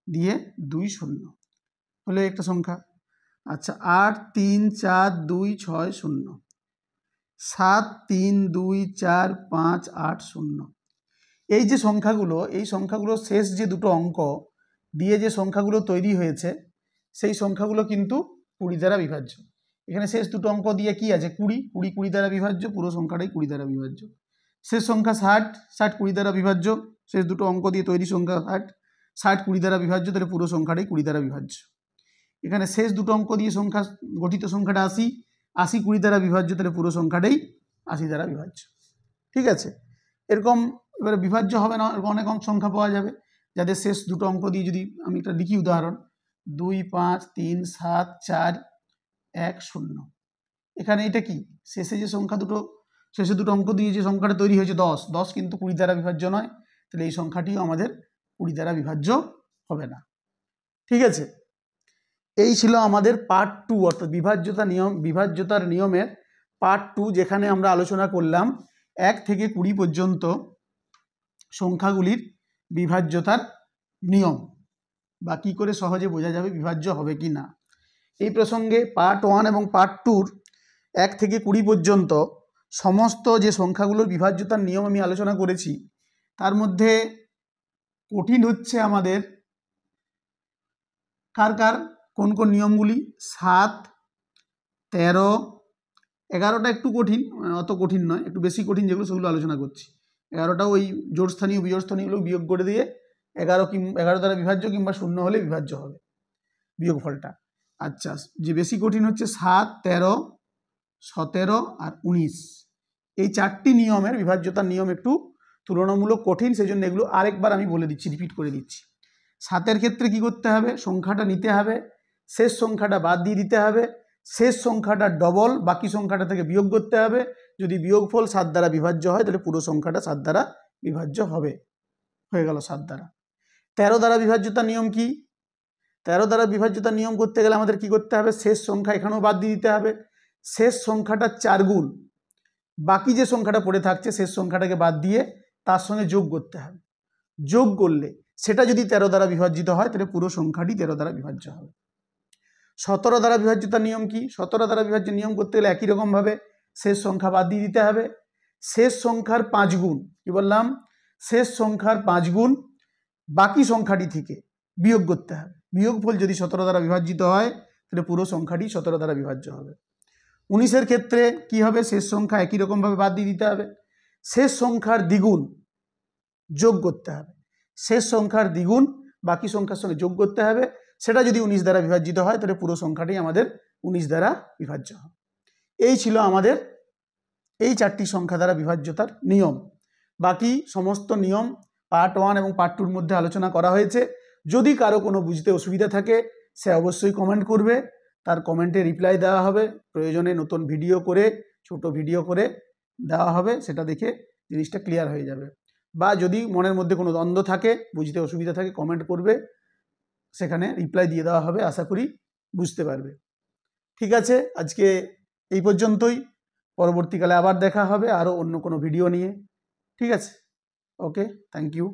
দিয়ে 2 0 হলো একটা সংখ্যা। আচ্ছা, 8 3 4 2 6 0, 7 3 2 4 5 8 0। এই যে সংখ্যাগুলো, এই সংখ্যাগুলো শেষ যে দুটো অঙ্ক দিয়ে যে সংখ্যাগুলো তৈরি হয়েছে সেই সংখ্যাগুলো কিন্তু 20 দ্বারা বিভাজ্য। এখানে শেষ দুটো অঙ্ক দিয়ে কি আছে, 20, 20 20 দ্বারা বিভাজ্য, পুরো সংখ্যাটাই 20 দ্বারা বিভাজ্য। শেষ সংখ্যা 60, 60 20 দ্বারা বিভাজ্য, শেষ দুটো অঙ্ক দিয়ে তৈরি সংখ্যা 60, 60 20 দ্বারা বিভাজ্য, তাহলে পুরো সংখ্যাটাই 20 দ্বারা বিভাজ্য। এখানে শেষ দুটো অঙ্ক দিয়ে সংখ্যা গঠিত সংখ্যাটা 80, 80 20 দ্বারা বিভাজ্য, তাহলে পুরো সংখ্যাটাই 80 দ্বারা বিভাজ্য। ঠিক আছে, এরকম এবারে বিভাজ্য হবে না, এরকম অনেক সংখ্যা পাওয়া যাবে যাদের শেষ দুটো অঙ্ক দিয়ে, যদি আমি একটা লিখি উদাহরণ, 2 5 3 7 4 1 0। এখানে এটা কি, শেষে যে সংখ্যা দুটো, শেষে দুটো অঙ্ক দিয়ে যে সংখ্যাটা তৈরি হয়েছে 10, 10 কিন্তু 20 দ্বারা বিভাজ্য নয়, তাহলে এই সংখ্যাটিও আমাদের 20 দ্বারা বিভাজ্য হবে না। ঠিক আছে, এই ছিল আমাদের পার্ট 2, অর্থাৎ বিভাজ্যতার নিয়মের পার্ট 2, যেখানে আমরা আলোচনা করলাম 1 থেকে 20 পর্যন্ত সংখ্যাগুলির বিভাজ্যতার নিয়ম, বা কী করে সহজে বোঝা যাবে বিভাজ্য হবে কি না। এই প্রসঙ্গে পার্ট 1 এবং পার্ট 2 1 থেকে 20 পর্যন্ত সমস্ত যে সংখ্যাগুলোর বিভাজ্যতার নিয়ম আমি আলোচনা করেছি, তার মধ্যে কঠিন হচ্ছে আমাদের কার কোন কোন নিয়মগুলি, 7 13 11টা একটু কঠিন, অত কঠিন নয়, একটু বেশি কঠিন যেগুলো সেগুলো আলোচনা করছি। 11টা ওই জোড়স্থানীয় বিজোড়স্থানীয়গুলো বিয়োগ করে দিয়ে 11 দ্বারা বিভাজ্য কিংবা 0 হলে বিভাজ্য হবে বিয়োগফলটা। আচ্ছা, যে বেশি কঠিন হচ্ছে 7 13 17 আর 19, এই 4টি নিয়মের বিভাজ্যতার নিয়ম একটু তুলনামূলক কঠিন, সেই জন্য এগুলো আরেকবার আমি বলে দিচ্ছি, রিপিট করে দিচ্ছি। 7-এর ক্ষেত্রে কি করতে হবে, সংখ্যাটা নিতে হবে, শেষ সংখ্যাটা বাদ দিয়ে দিতে হবে, শেষ সংখ্যাটা ডবল বাকি সংখ্যাটা থেকে বিয়োগ করতে হবে, যদি বিয়োগফল 7 দ্বারা বিভাজ্য হয় তাহলে পুরো সংখ্যাটা 7 দ্বারা বিভাজ্য হবে, হয়ে গেল 7 দ্বারা। 13 দ্বারা বিভাজ্যতার নিয়ম কি, 13 দ্বারা বিভাজ্যতার নিয়ম করতে গেলে আমাদের কি করতে হবে, শেষ সংখ্যা এখানেও বাদ দিয়ে দিতে হবে, শেষ সংখ্যাটা 4 গুণ বাকি যে সংখ্যাটা পড়ে থাকছে শেষ সংখ্যাটাকে বাদ দিয়ে তার সঙ্গে যোগ করতে হবে, যোগ করলে সেটা যদি 13 দ্বারা বিভাজিত হয় তাহলে পুরো সংখ্যাটি 13 দ্বারা বিভাজ্য হবে। 17 দ্বারা বিভাজ্যতার নিয়ম কি, 17 দ্বারা বিভাজ্য নিয়ম করতে গেলে একই রকমভাবে শেষ সংখ্যা বাদ দিয়ে দিতে হবে, শেষ সংখ্যার 5 গুণ, কি বললাম, শেষ সংখ্যার 5 গুণ বাকি সংখ্যাটি থেকে বিয়োগ করতে হবে, বিয়োগফল যদি 17 দ্বারা বিভাজিত হয় তাহলে পুরো সংখ্যাটি 17 দ্বারা বিভাজ্য হবে। 19-এর ক্ষেত্রে কি হবে, শেষ সংখ্যা একই রকমভাবে বাদ দিয়ে দিতে হবে, শেষ সংখ্যার দ্বিগুণ যোগ করতে হবে, শেষ সংখ্যার দ্বিগুণ বাকি সংখ্যার সঙ্গে যোগ করতে হবে, সেটা যদি 19 দ্বারা বিভাজিত হয় তাহলে পুরো সংখ্যাটি আমাদের 19 দ্বারা বিভাজ্য হবে। এই ছিল আমাদের এই 4টি সংখ্যা দ্বারা বিভাজ্যতার নিয়ম। বাকি সমস্ত নিয়ম পার্ট 1 এবং পার্ট 2-র মধ্যে আলোচনা করা হয়েছে। যদি কারো কোনো বুঝতে অসুবিধা থাকে সে অবশ্যই কমেন্ট করবে, তার কমেন্টে রিপ্লাই দেওয়া হবে, প্রয়োজনে নতুন ভিডিও করে ছোট ভিডিও করে দেওয়া হবে, সেটা দেখে জিনিসটা ক্লিয়ার হয়ে যাবে। বা যদি মনের মধ্যে কোনো দ্বন্দ্ব থাকে, বুঝতে অসুবিধা থাকে, কমেন্ট করবে, সেখানে রিপ্লাই দিয়ে দেওয়া হবে, আশা করি বুঝতে পারবে। ঠিক আছে, আজকে এই পর্যন্তই, পরবর্তীকালে আবার দেখা হবে আরও অন্য কোনো ভিডিও নিয়ে। ঠিক আছে, ওকে, থ্যাংক ইউ।